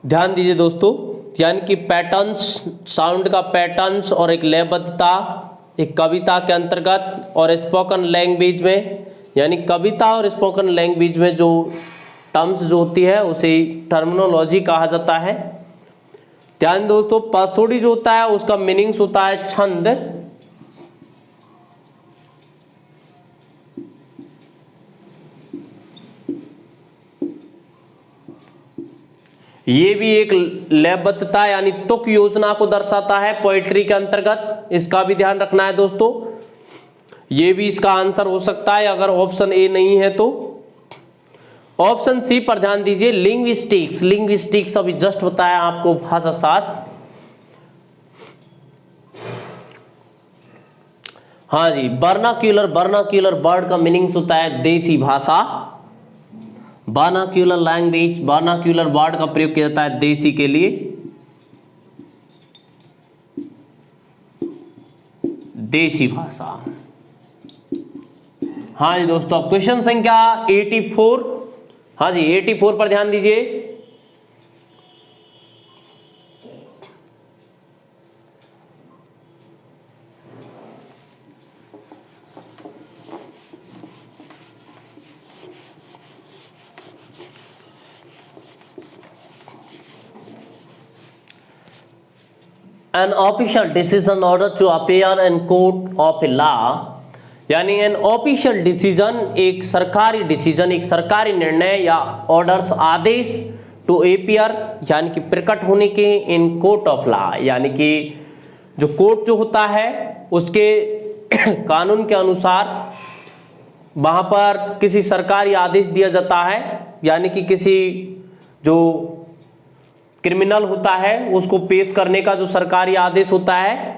ध्यान दीजिए दोस्तों, यानी कि पैटर्न्स, साउंड का पैटर्न्स और एक लयबद्धता एक कविता के अंतर्गत, और स्पोकन लैंग्वेज में, यानी कविता और स्पोकन लैंग्वेज में जो टर्म्स जो होती है उसे टर्मिनोलॉजी कहा जाता है। ध्यान दोस्तों, पासोडी जो होता है उसका मीनिंग्स होता है छंद। ये भी एक लयबद्धता यानी तुक योजना को दर्शाता है पोएट्री के अंतर्गत, इसका भी ध्यान रखना है दोस्तों। ये भी इसका आंसर हो सकता है अगर ऑप्शन ए नहीं है तो। ऑप्शन सी पर ध्यान दीजिए, लिंग्विस्टिक्स। लिंग्विस्टिक्स अभी जस्ट बताया आपको, भाषा शास्त्र। हाँ जी, वर्नाक्यूलर। वर्नाक्यूलर वर्ड का मीनिंग्स होता है देसी भाषा। वर्नाक्यूलर लैंग्वेज, वर्नाक्यूलर वर्ड का प्रयोग किया जाता है देसी के लिए, देसी भाषा। हाँ जी दोस्तों, अब क्वेश्चन संख्या 84। हाँ जी 84 पर ध्यान दीजिए। An official decision order to appear in court of law, यानी एन ऑफिशियल डिसीजन, एक सरकारी डिसीजन, एक सरकारी निर्णय या ऑर्डर्स, आदेश, टू एपियर यानी कि प्रकट होने के, इन कोर्ट ऑफ लॉ यानी कि जो कोर्ट जो होता है उसके कानून के अनुसार वहां पर किसी सरकारी आदेश दिया जाता है, यानी कि किसी जो क्रिमिनल होता है उसको पेश करने का जो सरकारी आदेश होता है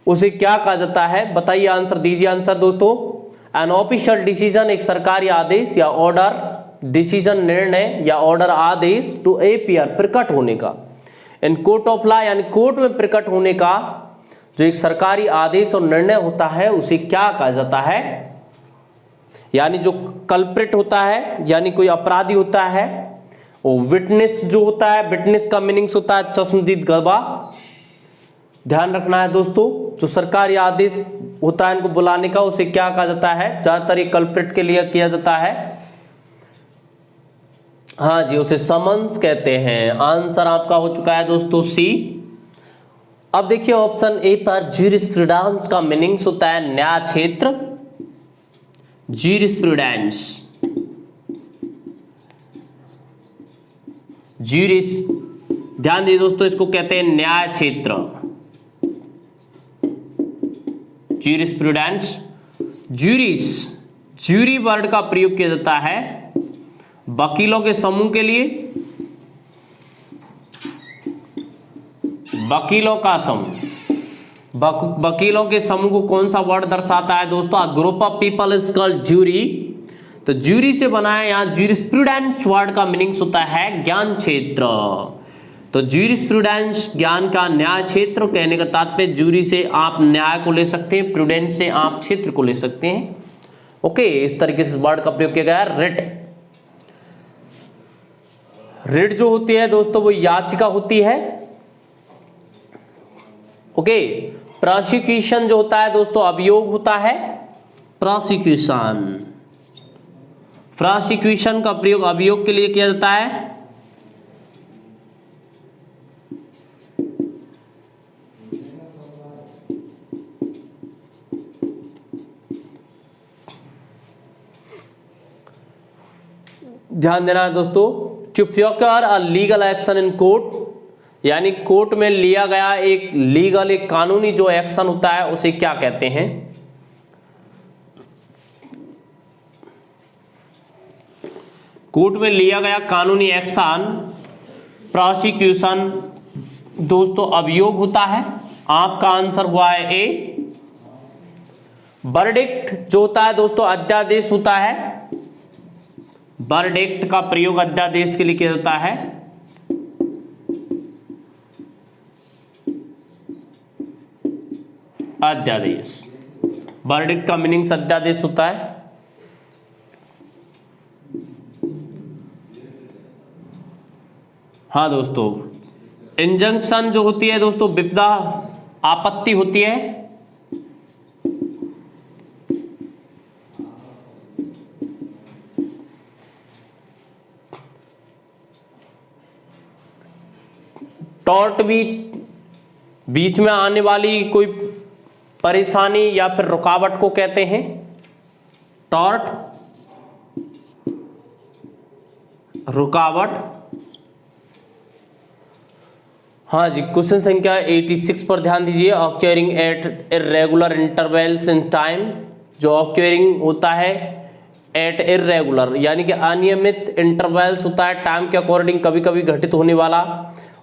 उसे क्या कहा जाता है? बताइए, आंसर दीजिए। आंसर दोस्तों, एन ऑफिशियल डिसीजन, एक सरकारी आदेश या ऑर्डर, डिसीजन निर्णय या ऑर्डर आदेश, टू अपीयर प्रकट होने का, इन कोर्ट ऑफ लॉ यानी कोर्ट में प्रकट होने का जो एक सरकारी आदेश और निर्णय होता है उसे क्या कहा जाता है? यानी जो कल्प्रिट होता है यानी कोई अपराधी होता है, वो विटनेस जो होता है, विटनेस का मीनिंग्स होता है चश्मदीद गवाह। ध्यान रखना है दोस्तों, जो सरकारी आदेश होता है इनको बुलाने का उसे क्या कहा जाता है? ज्यादातर ये कल्प्रिट के लिए किया जाता है, हाँ जी, उसे समन्स कहते हैं। आंसर आपका हो चुका है दोस्तों सी। अब देखिए ऑप्शन ए पर, ज्यूरिस्प्रूडेंस का मीनिंग्स होता है न्याय क्षेत्र। ज्यूरिस्प्रूडेंस, ज्यूरिस, ध्यान दीजिए दोस्तों, इसको कहते हैं न्याय क्षेत्र, ज्यूरिस्प्रूडेंस। ज्यूरिस, ज्यूरी वर्ड का प्रयोग किया जाता है वकीलों के समूह के लिए, वकीलों का समूह। वकीलों के समूह को कौन सा वर्ड दर्शाता है दोस्तों? Group of people is called jury. तो ज्यूरी से बना है, यहाँ ज्यूरिस्प्रूडेंस वर्ड का मीनिंग्स होता है ज्ञान क्षेत्र। तो ज्यूरिस्प्रूडेंस ज्ञान का न्याय क्षेत्र, कहने का तात्पर्य ज्यूरी से आप न्याय को ले सकते हैं, प्रूडेंस से आप क्षेत्र को ले सकते हैं। ओके, इस तरीके से वर्ड का प्रयोग किया गया है। रिट, रिट जो होती है दोस्तों वो याचिका होती है। ओके, प्रोसिक्यूशन जो होता है दोस्तों अभियोग होता है, प्रोसिक्यूशन। प्रोसिक्यूशन का प्रयोग अभियोग के लिए किया जाता है। ध्यान देना है दोस्तों, to procure a legal action in court, यानी कोर्ट में लिया गया एक लीगल, एक कानूनी जो एक्शन होता है उसे क्या कहते हैं? कोर्ट में लिया गया कानूनी एक्शन प्रोसिक्यूशन दोस्तों अभियोग होता है। आपका आंसर हुआ है ए। वर्डिक्ट जो होता है दोस्तों अध्यादेश होता है। वर्डिक्ट का प्रयोग अध्यादेश के लिए किया जाता है। अध्यादेश, वर्डिक्ट का मीनिंग्स अध्यादेश होता है। हाँ दोस्तों, इंजंक्शन जो होती है दोस्तों विपदा, आपत्ति होती है। टॉर्ट भी बीच में आने वाली कोई परेशानी या फिर रुकावट को कहते हैं टॉर्ट, रुकावट। हाँ जी, क्वेश्चन संख्या 86 पर ध्यान दीजिए। Occurring at irregular intervals in time, जो ऑक्यूरिंग होता है एट इर्रेगुलर यानी कि अनियमित इंटरवल्स होता है टाइम के अकॉर्डिंग, कभी कभी घटित होने वाला,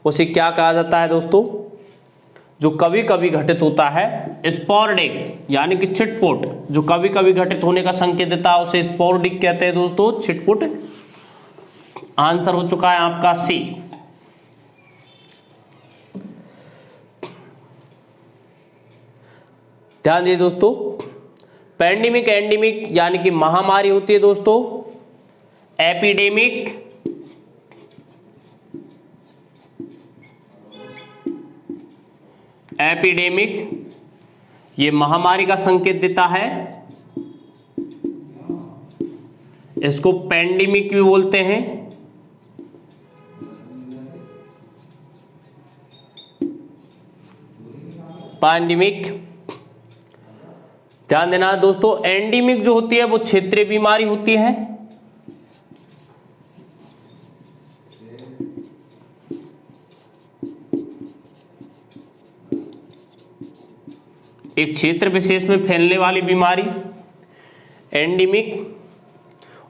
उसे क्या कहा जाता है दोस्तों? जो कभी कभी घटित होता है स्पोरेडिक यानी कि छिटपुट, जो कभी कभी घटित होने का संकेत देता है उसे स्पोरेडिक कहते हैं दोस्तों, छिटपुट। आंसर हो चुका है आपका सी। ध्यान दीजिए दोस्तों, पैंडेमिक एंडेमिक यानी कि महामारी होती है दोस्तों, एपिडेमिक ये महामारी का संकेत देता है, इसको पैंडेमिक भी बोलते हैं। पैंडेमिक। ध्यान देना दोस्तों, एंडेमिक जो होती है वो क्षेत्रीय बीमारी होती है। एक क्षेत्र विशेष में फैलने वाली बीमारी एंडेमिक,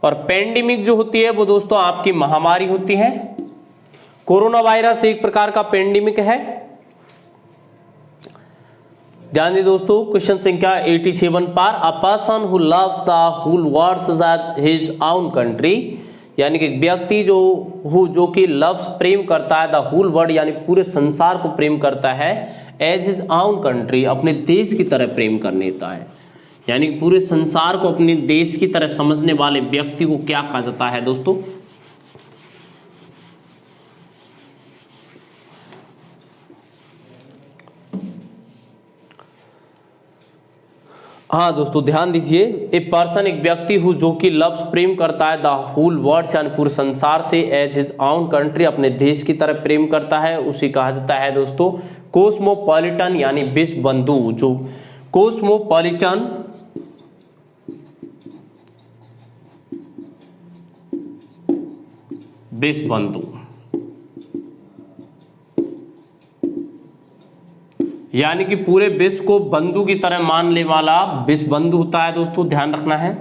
और पैंडेमिक जो होती है वो दोस्तों आपकी महामारी होती है। कोरोना वायरस एक प्रकार का पैंडेमिक है। ध्यान दीजिए दोस्तों, क्वेश्चन संख्या 87 पर, a person who loves the whole world as his own country, यानी कि व्यक्ति जो कि लव्स प्रेम करता है, द होल वर्ल्ड यानी पूरे संसार को प्रेम करता है, एज हिज ओन कंट्री अपने देश की तरह प्रेम कर लेता है, यानी कि पूरे संसार को अपने देश की तरह समझने वाले व्यक्ति को क्या कहा जाता है दोस्तों? हाँ दोस्तों ध्यान दीजिए, ए पर्सन एक व्यक्ति हो जो कि लव्स प्रेम करता है, द होल वर्ल्ड यानी पूरे संसार से, एज हिज ओन कंट्री अपने देश की तरह प्रेम करता है, उसे कहा जाता है दोस्तों कोस्मोपॉलिटन यानी विश्व बंधु। जो कोस्मोपॉलिटन विश्व बंधु यानी कि पूरे विश्व को बंधु की तरह मानने वाला विश्व बंधु होता है दोस्तों, ध्यान रखना है।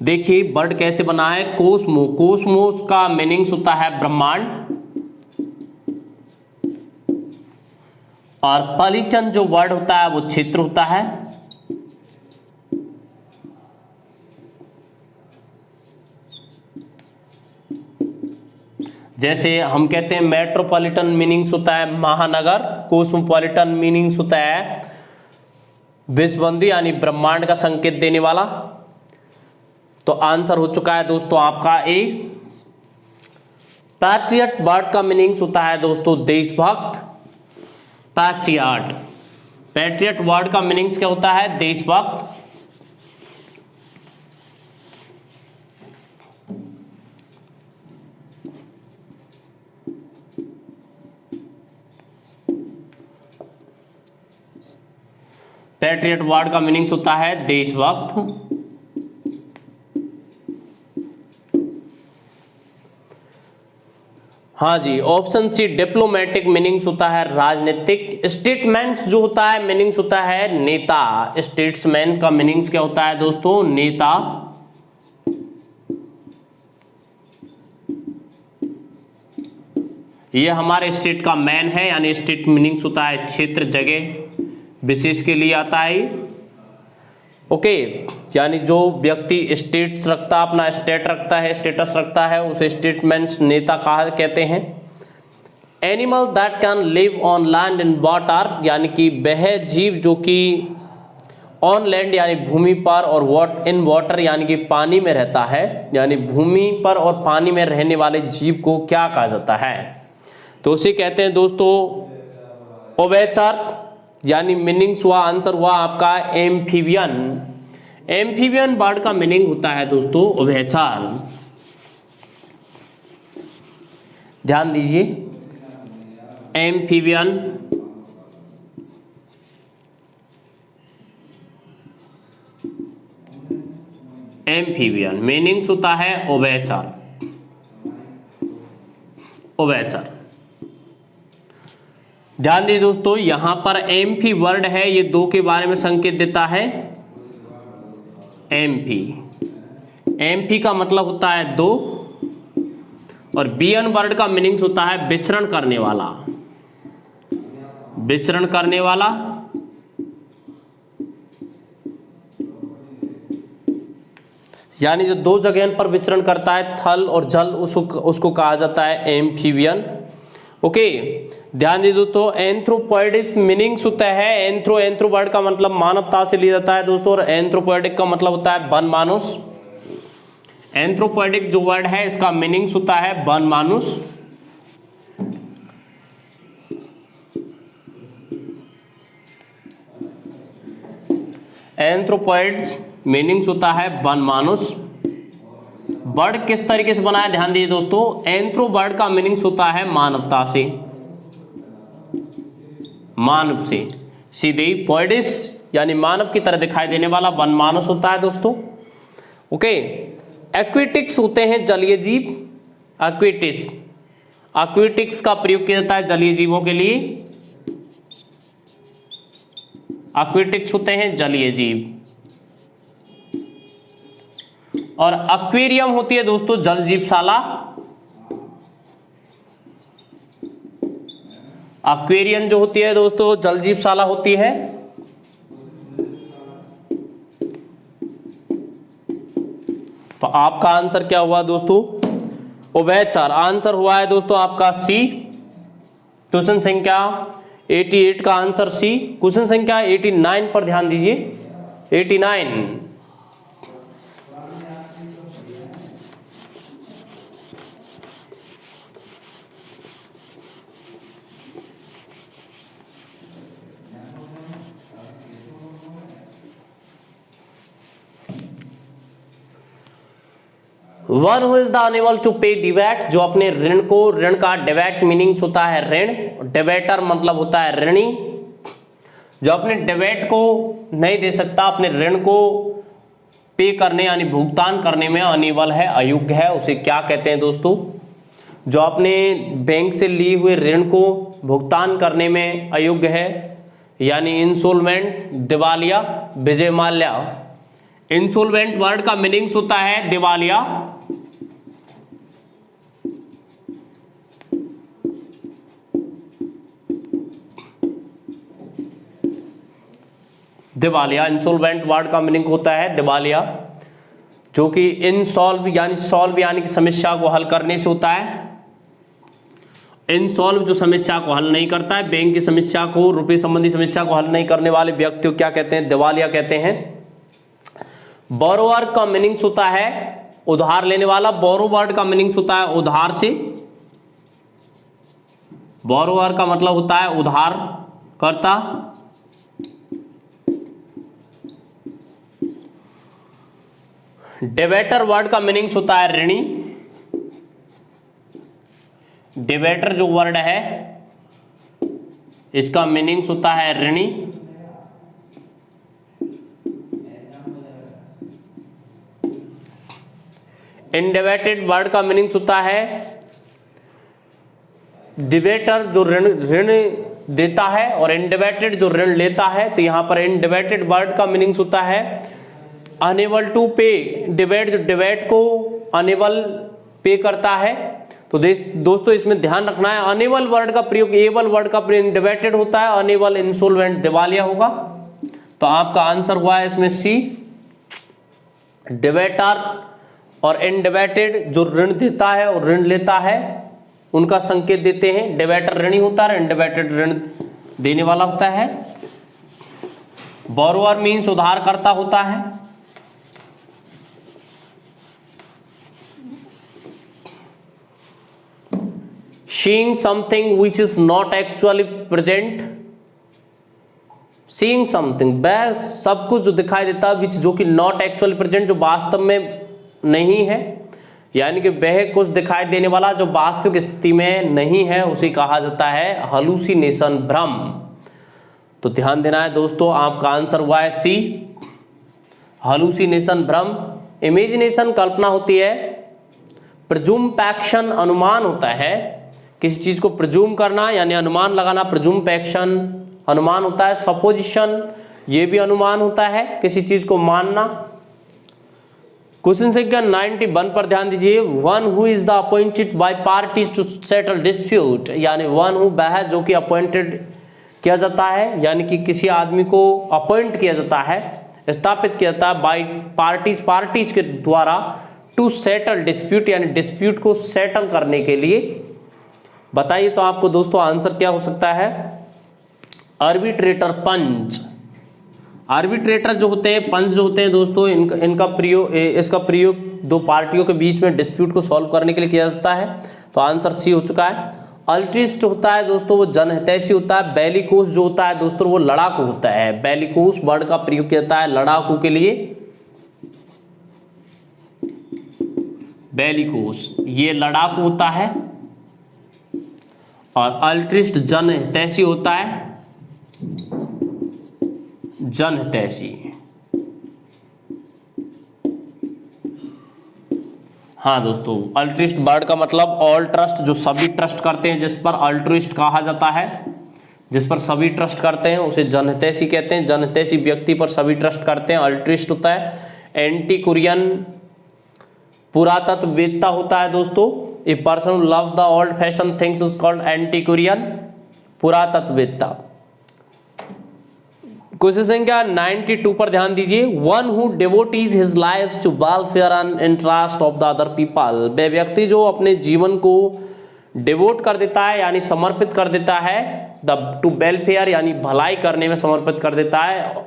देखिए वर्ड कैसे बना है, कोस्मोस का मीनिंग्स होता है ब्रह्मांड, और पॉलिटन जो वर्ड होता है वो क्षेत्र होता है। जैसे हम कहते हैं मेट्रोपॉलिटन मीनिंग्स होता है महानगर, कोस्मोपॉलिटन मीनिंग्स होता है विश्वबंधु यानी ब्रह्मांड का संकेत देने वाला। तो आंसर हो चुका है दोस्तों आपका ए। पैट्रियट वर्ड का मीनिंग्स होता है दोस्तों देशभक्त, पैट्रियट वर्ड का मीनिंग्स क्या होता है? देशभक्त। पैट्रियट वर्ड का मीनिंग्स होता है देशभक्त। हाँ जी, ऑप्शन सी डिप्लोमेटिक मीनिंग्स होता है राजनीतिक। स्टेटमेंट्स जो होता है मीनिंग्स होता है नेता, स्टेट्समैन का मीनिंग्स क्या होता है दोस्तों? नेता। ये हमारे स्टेट का मैन है, यानी स्टेट मीनिंग्स होता है क्षेत्र, जगह, विशेष के लिए आता है। ओके, यानी जो व्यक्ति स्टेट्स रखता है, अपना स्टेट रखता है, स्टेटस रखता है, उसे स्टेटमेंट्स नेता कहा कहते हैं। Animal that can live on land and water, यानी कि वह जीव जो कि ऑन लैंड यानी भूमि पर, और इन वाटर यानी कि पानी में रहता है, यानी भूमि पर और पानी में रहने वाले जीव को क्या कहा जाता है? तो उसे कहते हैं दोस्तों उभयचर, यानी मीनिंग्स हुआ, आंसर हुआ आपका एम्फीबियन। एम्फीबियन वर्ड का मीनिंग होता है दोस्तों उभयचर। ध्यान दीजिए, एम्फीबियन मीनिंग्स होता है उभयचर। उभयचर। ध्यान दीजिए दोस्तों, यहां पर एम्फी वर्ड है, ये दो के बारे में संकेत देता है। एम्फी, एम्फी का मतलब होता है दो, और बीएन वर्ड का मीनिंग्स होता है विचरण करने वाला, विचरण करने वाला। यानी जो दो जगह पर विचरण करता है, थल और जल, उसको कहा जाता है एम्फीबियन। ओके, ध्यान दे दोस्तों, एंथ्रोपोइडिस मीनिंग्स होता है एंथ्रो वर्ड का मतलब मानवता से लिया जाता है दोस्तों, और एंथ्रोपोइडिक का मतलब होता है वन मानुष। एंथ्रोपोइडिक जो वर्ड है इसका मीनिंग्स होता है वन मानुष। एंथ्रोपोइड्स मीनिंग्स होता है वन मानुष। वर्ड किस तरीके से बना है ध्यान दीजिए दोस्तों, एंथ्रो वर्ड का मीनिंग्स होता है मानवता से, मानव से सीधे। पोइडिस यानी मानव की तरह दिखाई देने वाला वन मानुष होता है दोस्तों। ओके, एक्वेटिक्स होते हैं जलीय जीव। एक्वेटिक्स, एक्वेटिक्स का प्रयोग किया जाता है जलीय जीवों के लिए। एक्वेटिक्स होते हैं जलीय जीव, और एक्वेरियम होती है दोस्तों जल जीवशाला। एक्वेरियम जो होती है दोस्तों जल जीवशाला होती है। तो आपका आंसर क्या हुआ दोस्तों, उभयचर। आंसर हुआ है दोस्तों आपका सी। क्वेश्चन संख्या 88 का आंसर सी। क्वेश्चन संख्या 89 पर ध्यान दीजिए। 89, one who is the unable to pay debate, जो अपने ऋण को, ऋण का डिबेट मीनिंग्स होता है ऋण, डिबेटर मतलब होता है ऋणी। जो अपने डिबेट को नहीं दे सकता, अपने ऋण को पे करने यानी भुगतान करने में अनेबल है, अयोग्य है, उसे क्या कहते हैं दोस्तों। जो अपने बैंक से लिए हुए ऋण को भुगतान करने में अयोग्य है, यानी इंसॉल्वेंट, दिवालिया, विजय माल्या। इंसॉल्वेंट वर्ड का मीनिंग्स होता है दिवालिया। दिवालिया, इंसॉल्वेंट वर्ड का मीनिंग होता है दिवालिया, जो कि इनसॉल्व यानी सॉल्व यानी कि समस्या को हल करने से होता है। इनसॉल्व जो समस्या को हल नहीं करता है, बैंक की समस्या को, रुपए संबंधी समस्या को हल नहीं करने वाले व्यक्ति को क्या कहते हैं, दिवालिया कहते हैं। बोरोवर का मीनिंग्स होता है उधार लेने वाला। बोरो वर्ड का मीनिंग्स होता है उधार से। बोरोवर का मतलब होता है उधार करता। डिबेटर वर्ड का मीनिंग्स होता है ऋणी। डिबेटर जो वर्ड है इसका मीनिंग्स होता है ऋणी। इनडेबिटेड वर्ड का मीनिंग्स होता है डिबेटर जो ऋण देता है, और इनडेबिटेड जो ऋण लेता है। तो यहां पर इनडेबिटेड वर्ड का मीनिंग्स होता है अनेबल टू पे। डिबेट जो डिबेट को अनेबल पे करता है। तो दोस्तों इसमें ध्यान रखना है, अनेबल वर्ड का प्रयोग, एबल वर्ड का प्रयोग डिबेटेड होता है, अनेबल इंसॉल्वेंट दिवालिया होगा। तो आपका आंसर हुआ है इसमें सी। डिबेटर और इनडेबिटेड जो ऋण देता है और ऋण लेता है उनका संकेत देते हैं। डिबेटर ऋणी होता है, इनडेबिटेड ऋण देने वाला होता है। बोरोवर मीन्स उधारकर्ता होता है। Seeing something which is not actually present, seeing something वह सब कुछ जो दिखाई देता है, which जो कि not actually present, जो वास्तव में नहीं है, यानी कि वह कुछ दिखाई देने वाला जो वास्तविक स्थिति में नहीं है, उसे कहा जाता है hallucination, भ्रम। तो ध्यान देना है दोस्तों, आपका आंसर हुआ है सी, hallucination भ्रम। इमेजिनेशन कल्पना होती है, प्रिजुम्पैक्शन अनुमान होता है, किसी चीज को प्रिज्यूम करना यानी अनुमान लगाना, प्रिज्यूम्पशन अनुमान होता है। सपोजिशन ये भी अनुमान होता है, किसी चीज को मानना। क्वेश्चन संख्या 91 पर ध्यान दीजिए। One who is the appointed by parties to settle dispute, यानी वन हु वह है जो कि अपॉइंटेड किया जाता है, यानी कि किसी आदमी को अपॉइंट किया जाता है, स्थापित किया जाता है बाय पार्टीज के द्वारा टू सेटल डिस्प्यूट, यानी डिस्प्यूट को सेटल करने के लिए। बताइए तो आपको दोस्तों आंसर क्या हो सकता है? आर्बिट्रेटर, पंच। आर्बिट्रेटर जो होते हैं, पंच जो होते हैं दोस्तों, इसका प्रयोग दो पार्टियों के बीच में डिस्प्यूट को सॉल्व करने के लिए किया जाता है। तो आंसर सी हो चुका है। अल्ट्रिस्ट होता है दोस्तों, वो जनहितैषी होता है। बेलिकोस जो होता है दोस्तों, वो लड़ाकू होता है। बेलिकोस वर्ड का प्रयोग किया जाता है लड़ाकू के लिए। बेलिकोस ये लड़ाकू होता है, और अल्ट्रिस्ट जनहितैषी होता है, जनहितैषी। हाँ दोस्तों, अल्ट्रिस्ट वर्ड का मतलब ऑल ट्रस्ट, जो सभी ट्रस्ट करते हैं, जिस पर अल्ट्रिस्ट कहा जाता है, जिस पर सभी ट्रस्ट करते हैं उसे जनहितैषी कहते हैं। जनहितैषी व्यक्ति पर सभी ट्रस्ट करते हैं, अल्ट्रिस्ट होता है। एंटीक्वेरियन पुरातत्ववेत्ता होता है दोस्तों। A person who loves the old fashion things is called antiquarian, पुरातत्ववेत्ता। क्वेश्चन संख्या 92 पर ध्यान दीजिए। One who devotes his life to welfare and interest of the other people, वह व्यक्ति जो अपने जीवन को डिवोट कर देता है यानी समर्पित कर देता है, द टू वेलफेयर यानी भलाई करने में समर्पित कर देता है,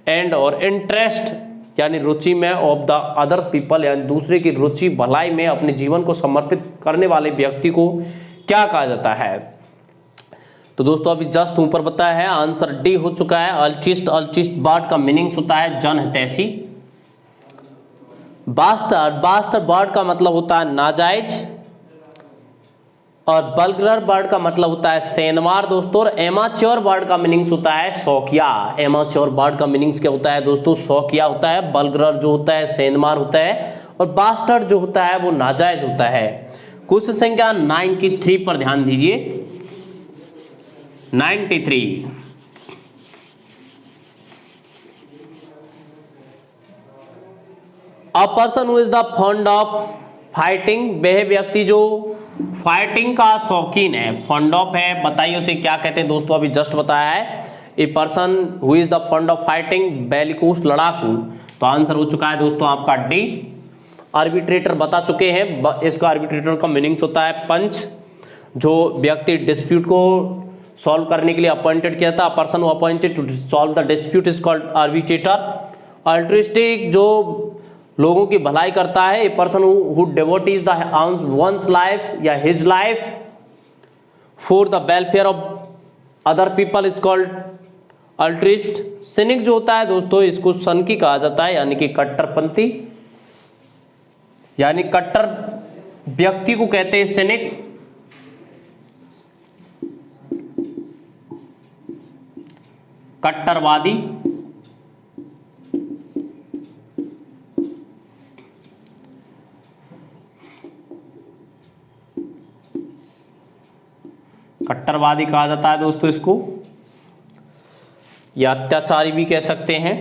एंड और इंटरेस्ट यानी रुचि में, ऑफ द अदर पीपल यानी दूसरे की रुचि भलाई में अपने जीवन को समर्पित करने वाले व्यक्ति को क्या कहा जाता है? तो दोस्तों अभी जस्ट ऊपर बताया है, आंसर डी हो चुका है। अल्ट्रिस्ट, अल्ट्रिस्ट वर्ड का मीनिंग्स होता है जनहितैषी। बास्टर्ड, बास्टर्ड वर्ड का मतलब होता है नाजायज, और बल्गरर वर्ड का मतलब होता है सेंधमार दोस्तों। और एमाच्योर वर्ड का मीनिंग्स होता है शौकिया। एमाच्योर वर्ड का मीनिंग्स क्या होता है दोस्तों? शौकिया होता है। बल्गरर जो होता है सेंधमार होता है, और बास्टर्ड जो होता है वो नाजायज होता है। क्वेश्चन संख्या 93 पर ध्यान दीजिए। 93, अ person who is the fond of fighting, वह व्यक्ति जो फाइटिंग का शौकीन है, फॉन्ड ऑफ है, बताइए उसे क्या कहते हैं दोस्तों? अभी जस्ट बताया है, a person who is the fond of fighting, bellicose लड़ाकू। तो आंसर हो चुका है दोस्तों आपका डी। आर्बिट्रेटर बता चुके हैं, इसका आर्बिट्रेटर का मीनिंग्स होता है पंच, जो व्यक्ति डिस्प्यूट को सॉल्व करने के लिए अपॉइंटेड किया था। Person who appointed to solve the dispute is called arbitrator. Altruistic जो लोगों की भलाई करता है, a person who devotes the ones life या his life for the welfare of other people is called altruist. Cynic जो होता है दोस्तों, इसको सनकी कहा जाता है, यानी कि कट्टरपंथी, यानी कट्टर व्यक्ति को कहते हैं सिनिक। कट्टरवादी, कट्टरवादी कहा जाता है दोस्तों इसको, या अत्याचारी भी कह सकते हैं।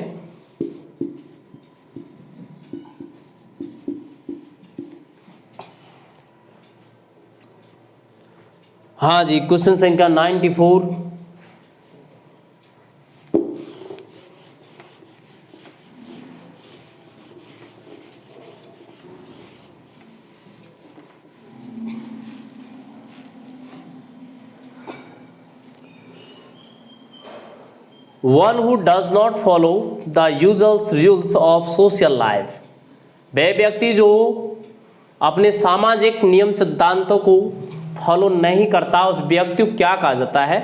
हाँ जी, क्वेश्चन संख्या 94। One who does not follow the usual rules of social life, वह व्यक्ति जो अपने सामाजिक नियम सिद्धांतों को फॉलो नहीं करता, उस व्यक्ति को क्या कहा जाता है?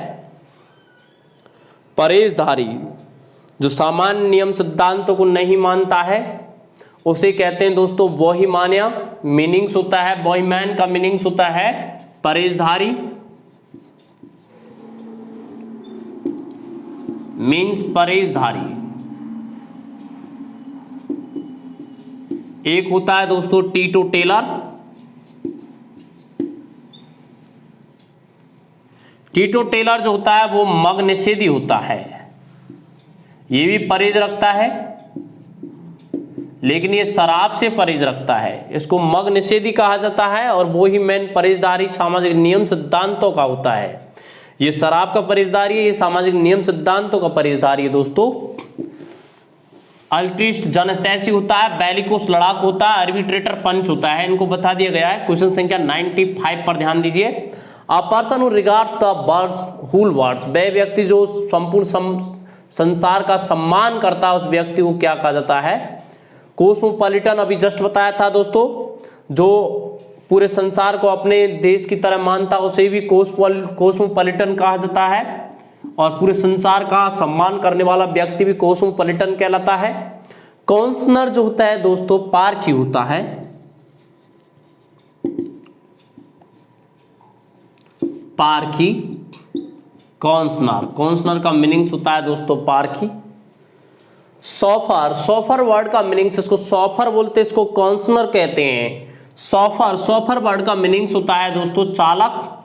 परहेजधारी। जो सामान्य नियम सिद्धांतों को नहीं मानता है उसे कहते हैं दोस्तों बोहीमानिया। मीनिंग्स होता है, बोहीमैन का मीनिंग्स होता है परहेजधारी, मीन्स परहेजधारी। एक होता है दोस्तों टीटो टेलर, टीटो टेलर जो होता है वो मग निषेधी होता है, ये भी परहेज रखता है लेकिन ये शराब से परहेज रखता है, इसको मग निषेधी कहा जाता है और वो ही मेन परहेजदारी सामाजिक नियम सिद्धांतों का होता है। ये शराब का परहेजदारी है, ये सामाजिक नियम सिद्धांतों का परहेजदारी है दोस्तों। अल्ट्रिस्ट जनहितैषी होता है, बेलिकोस लड़ाकू होता है, आर्बिट्रेटर पंच होता है, इनको बता दिया गया है। क्वेश्चन संख्या 95 पर ध्यान दीजिए। A person who regards the world whole world, वह व्यक्ति जो संपूर्ण संसार का सम्मान करता है उस व्यक्ति को क्या कहा जाता है? कॉस्मोपॉलिटन, अभी जस्ट बताया था दोस्तों, जो पूरे संसार को अपने देश की तरह मानता है उसे भी कॉस्मोपॉलिटन कहा जाता है और पूरे संसार का सम्मान करने वाला व्यक्ति भी कॉस्मोपॉलिटन कहलाता है। कॉन्सनर जो होता है दोस्तों पारखी होता है, पारखी, कॉन्सनर का मीनिंग्स होता है दोस्तों पारखी। सॉफर वर्ड का मीनिंग्स, इसको सॉफर बोलते हैं, इसको कॉन्सनर कहते हैं। सॉफर वर्ड का मीनिंग्स होता है दोस्तों चालक,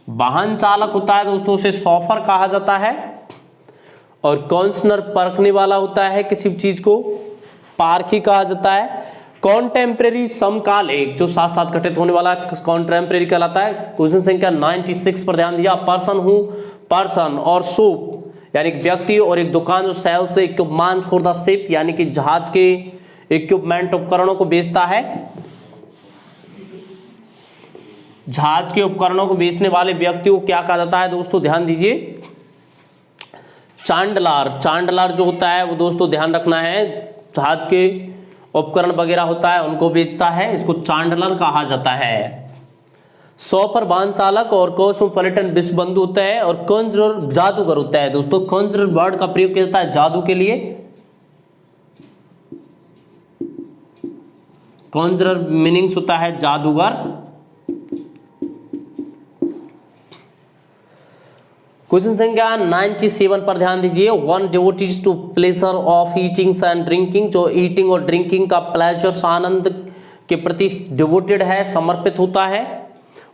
वाहन चालक होता है दोस्तों, उसे सॉफर कहा जाता है। और कॉन्सनर परखने वाला होता है किसी चीज को, पारखी कहा जाता है। कॉन्टेम्परेरी समकाल एक, जो साथ साथ घटित होने वाला कॉन्टेम्परेरी कहलाता है। क्वेश्चन संख्या 96 पर ध्यान दिया। पर्सन और शॉप यानी एक व्यक्ति और एक दुकान जो सेल से इक्विपमेंट फॉर द शिप यानी कि जहाज के इक्विपमेंट उपकरणों को बेचता है, जहाज के उपकरणों को बेचने वाले व्यक्ति को क्या कहा जाता है दोस्तों? ध्यान दीजिए, चांडलार जो होता है वो दोस्तों ध्यान रखना है, जहाज के उपकरण वगैरह होता है उनको बेचता है, इसको चांडलर कहा जाता है। सॉफर वाहन चालक और कॉस्मोपॉलिटन विश्व बंधु होता है और कॉन्जरर जादूगर होता है दोस्तों। कॉन्जरर वर्ड का प्रयोग किया जाता है जादू के लिए। कॉन्जरर मीनिंग्स होता है जादूगर। क्वेश्चन संख्या 97 पर ध्यान दीजिए। One devotees to pleasure of eating and drinking, जो ईटिंग और ड्रिंकिंग का प्लेजर आनंद के प्रति डिवोटेड है, समर्पित होता है,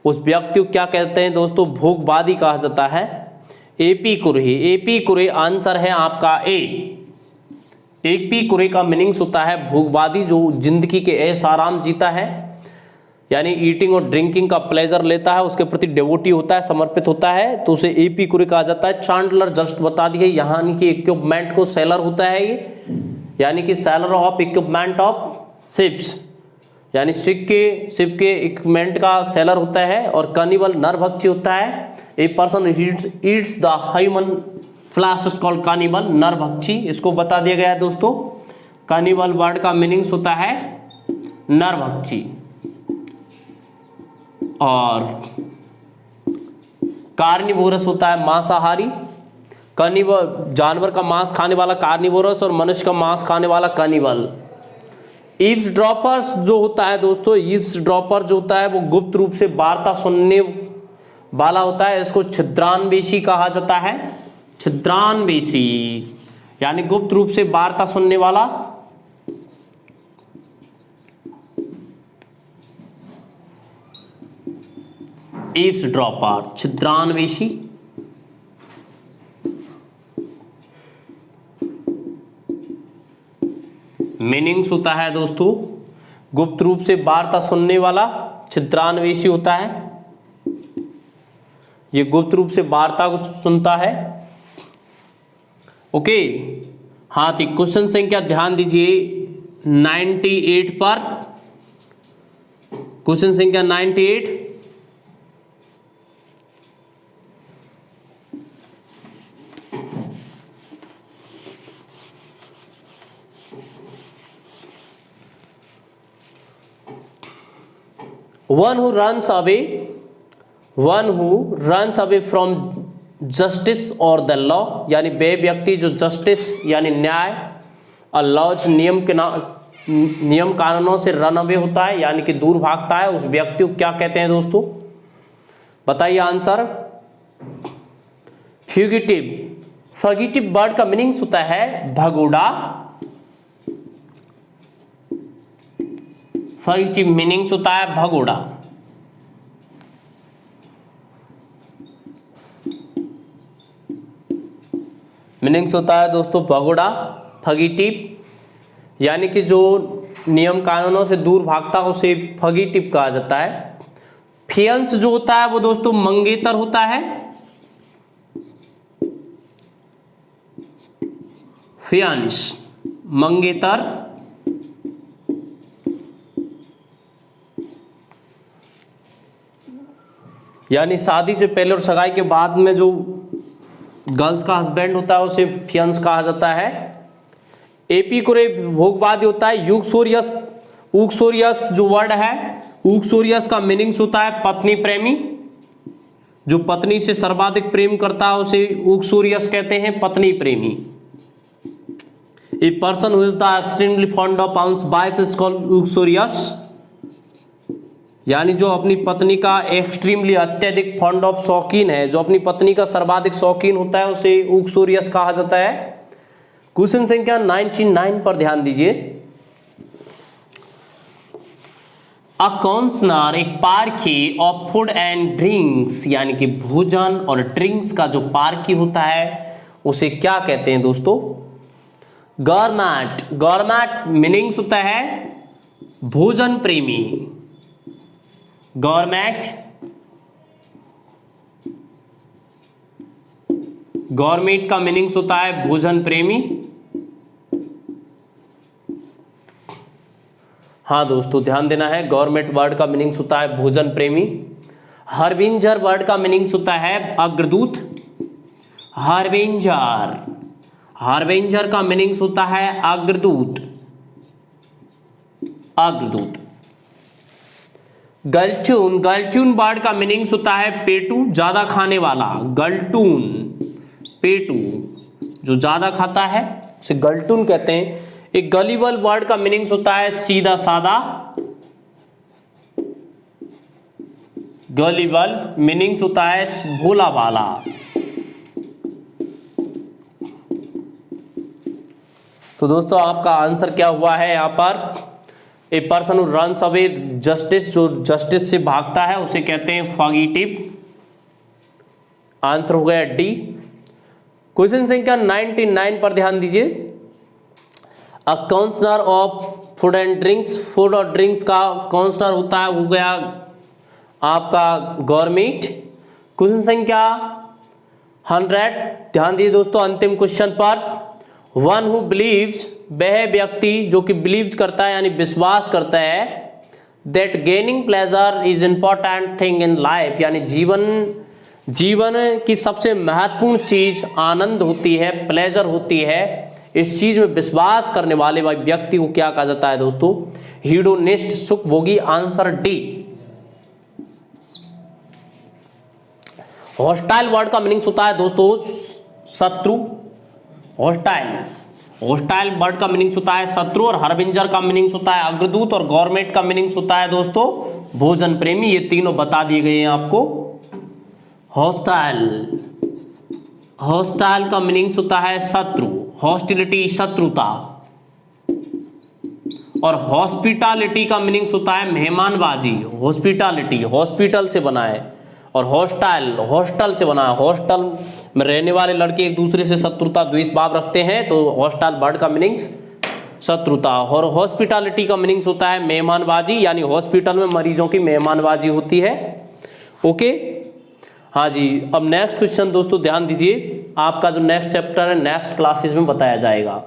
उस व्यक्ति को क्या कहते हैं दोस्तों? भोगवादी कहा जाता है। एपीकुरे आंसर है आपका ए। एपीकुरे का मीनिंग्स होता है भोगवादी, जो जिंदगी के ऐश आराम जीता है यानी ईटिंग और ड्रिंकिंग का प्लेजर लेता है, उसके प्रति डिवोटी होता है, समर्पित होता है, तो उसे एपीकुरे कहा जाता है। चांडलर जस्ट बता दिए, यानी कि इक्विपमेंट को सेलर होता है ये, यानी कि seller of equipment of ships, यानी शिप के इक्विपमेंट का सेलर होता है। और कैनिबल नरभक्षी होता है। A person eats the human flesh is called cannibal, नरभक्षी, इसको बता दिया गया है दोस्तों। कैनिबल वर्ड का मीनिंग्स होता है नरभक्षी। और कार्निवोरस होता है मांसाहारी। कैनिबल जानवर का मांस खाने वाला कार्निवोरस और मनुष्य का मांस खाने वाला कैनिबल। ईव्सड्रॉपर्स जो होता है दोस्तों, ईव्सड्रॉपर जो होता है वो गुप्त रूप से वार्ता सुनने वाला होता है, इसको छिद्रान्वेषी कहा जाता है। छिद्रान्वेषी यानी गुप्त रूप से वार्ता सुनने वाला। ईव्सड्रॉपर, छिद्रान्वेषी। मीनिंग्स होता है दोस्तों गुप्त रूप से वार्ता सुनने वाला, छिद्रान्वेषी होता है, ये गुप्त रूप से वार्ता को सुनता है। ओके, हाँ, तो क्वेश्चन संख्या ध्यान दीजिए 98 पर। क्वेश्चन संख्या 98। One who runs away from justice or the law, यानी वे व्यक्ति जो जस्टिस यानी न्याय और लॉज नियम कानूनों से रन अवे होता है यानी कि दूर भागता है, उस व्यक्ति को क्या कहते हैं दोस्तों? बताइए आंसर। फ्यूगिटिव वर्ड का मीनिंग्स होता है भगोड़ा। फगीटिव मीनिंग्स होता है भगोड़ा। मीनिंग्स होता है दोस्तों भगोड़ा, फगीटिव यानी कि जो नियम कानूनों से दूर भागता है उसे फगीटिव कहा जाता है। फियंस जो होता है वो दोस्तों मंगेतर होता है। फियंस मंगेतर, यानी शादी से पहले और सगाई के बाद में जो गर्ल्स का हस्बैंड होता है उसे फियंस कहा जाता है। एपिकुरे भोगवादी होता है। यूक्सोरियस, ऊक्सोरियस जो वर्ड है, ऊक्सोरियस का मीनिंग्स होता है पत्नी प्रेमी। जो पत्नी से सर्वाधिक प्रेम करता है उसे ऊक्सोरियस कहते हैं, पत्नी प्रेमी। A person who is the extremely fond of one's wife is called uxorious, यानी जो अपनी पत्नी का एक्सट्रीमली अत्यधिक फॉन्ड ऑफ शौकीन है, जो अपनी पत्नी का सर्वाधिक शौकीन होता है उसे ऊक्सोरियस कहा जाता है। क्वेश्चन संख्या 99 पर ध्यान दीजिए। अ काउंसलर एक पारखी ऑफ फूड एंड ड्रिंक्स, यानी कि भोजन और ड्रिंक्स का जो पारखी होता है उसे क्या कहते हैं दोस्तों? गॉरमैट। गॉरमैट मीनिंग्स होता है भोजन प्रेमी। गॉरमैट, गॉरमेट का मीनिंग्स होता है भोजन प्रेमी। हाँ दोस्तों ध्यान देना है, गॉरमेट वर्ड का मीनिंग्स होता है भोजन प्रेमी। हार्बिंजर वर्ड का मीनिंग्स होता है अग्रदूत। हार्बिंजर, हार्बिंजर का मीनिंग्स होता है अग्रदूत, अग्रदूत। गलटून, गलटून वर्ड का मीनिंग्स होता है पेटू, ज्यादा खाने वाला। गलटून, पेटू जो ज्यादा खाता है उसे गलटून कहते हैं। एक गलीबल वर्ड का मीनिंग्स होता है सीधा सादा। गलीबल मीनिंग्स होता है भोला भाला। तो दोस्तों आपका आंसर क्या हुआ है यहाँ पर? ए person who runs away justice, जो जस्टिस से भागता है उसे कहते हैं फगीटिव। आंसर हो गया डी। क्वेश्चन संख्या 99 पर ध्यान दीजिए। A counsellor of food and drinks, food और ड्रिंक्स का काउंसलर होता है हो गया आपका गॉरमेट। क्वेश्चन संख्या 100 ध्यान दीजिए दोस्तों अंतिम क्वेश्चन पर। वन हु बिलीव्स, वह व्यक्ति जो कि बिलीव्स करता है यानी विश्वास करता है, that gaining pleasure is important thing in life, यानी जीवन की सबसे महत्वपूर्ण चीज आनंद होती है, प्लेजर होती है। इस चीज में विश्वास करने वाले व्यक्ति को क्या कहा जाता है दोस्तों? हीडोनिस्ट, सुखभोगी। Answer D. हॉस्टाइल वर्ड का मीनिंग्स होता है दोस्तों शत्रु। हॉस्टाइल, हॉस्टाइल वर्ड का मीनिंग्स होता है शत्रु। और हार्बिंजर का मीनिंग्स होता है अग्रदूत। और गॉरमेट का मीनिंग्स होता है दोस्तों भोजन प्रेमी। ये तीनों बता दिए गए हैं आपको। हॉस्टाइल, हॉस्टाइल का मीनिंग्स होता है शत्रु। हॉस्टिलिटी शत्रुता। और हॉस्पिटैलिटी का मीनिंग्स होता है मेहमानबाजी। हॉस्पिटैलिटी हॉस्पिटल से बना है। और हॉस्टाइल हॉस्टल से बना है। हॉस्टल में रहने वाले लड़के एक दूसरे से शत्रुता द्वेष भाव रखते हैं, तो हॉस्टाइल वर्ड का मीनिंग्स शत्रुता। और हॉस्पिटैलिटी का मीनिंग्स होता है मेहमानबाजी, यानी हॉस्पिटल में मरीजों की मेहमानबाजी होती है। ओके, हाँ जी। अब नेक्स्ट क्वेश्चन दोस्तों ध्यान दीजिए, आपका जो नेक्स्ट चैप्टर है नेक्स्ट क्लासेस में बताया जाएगा।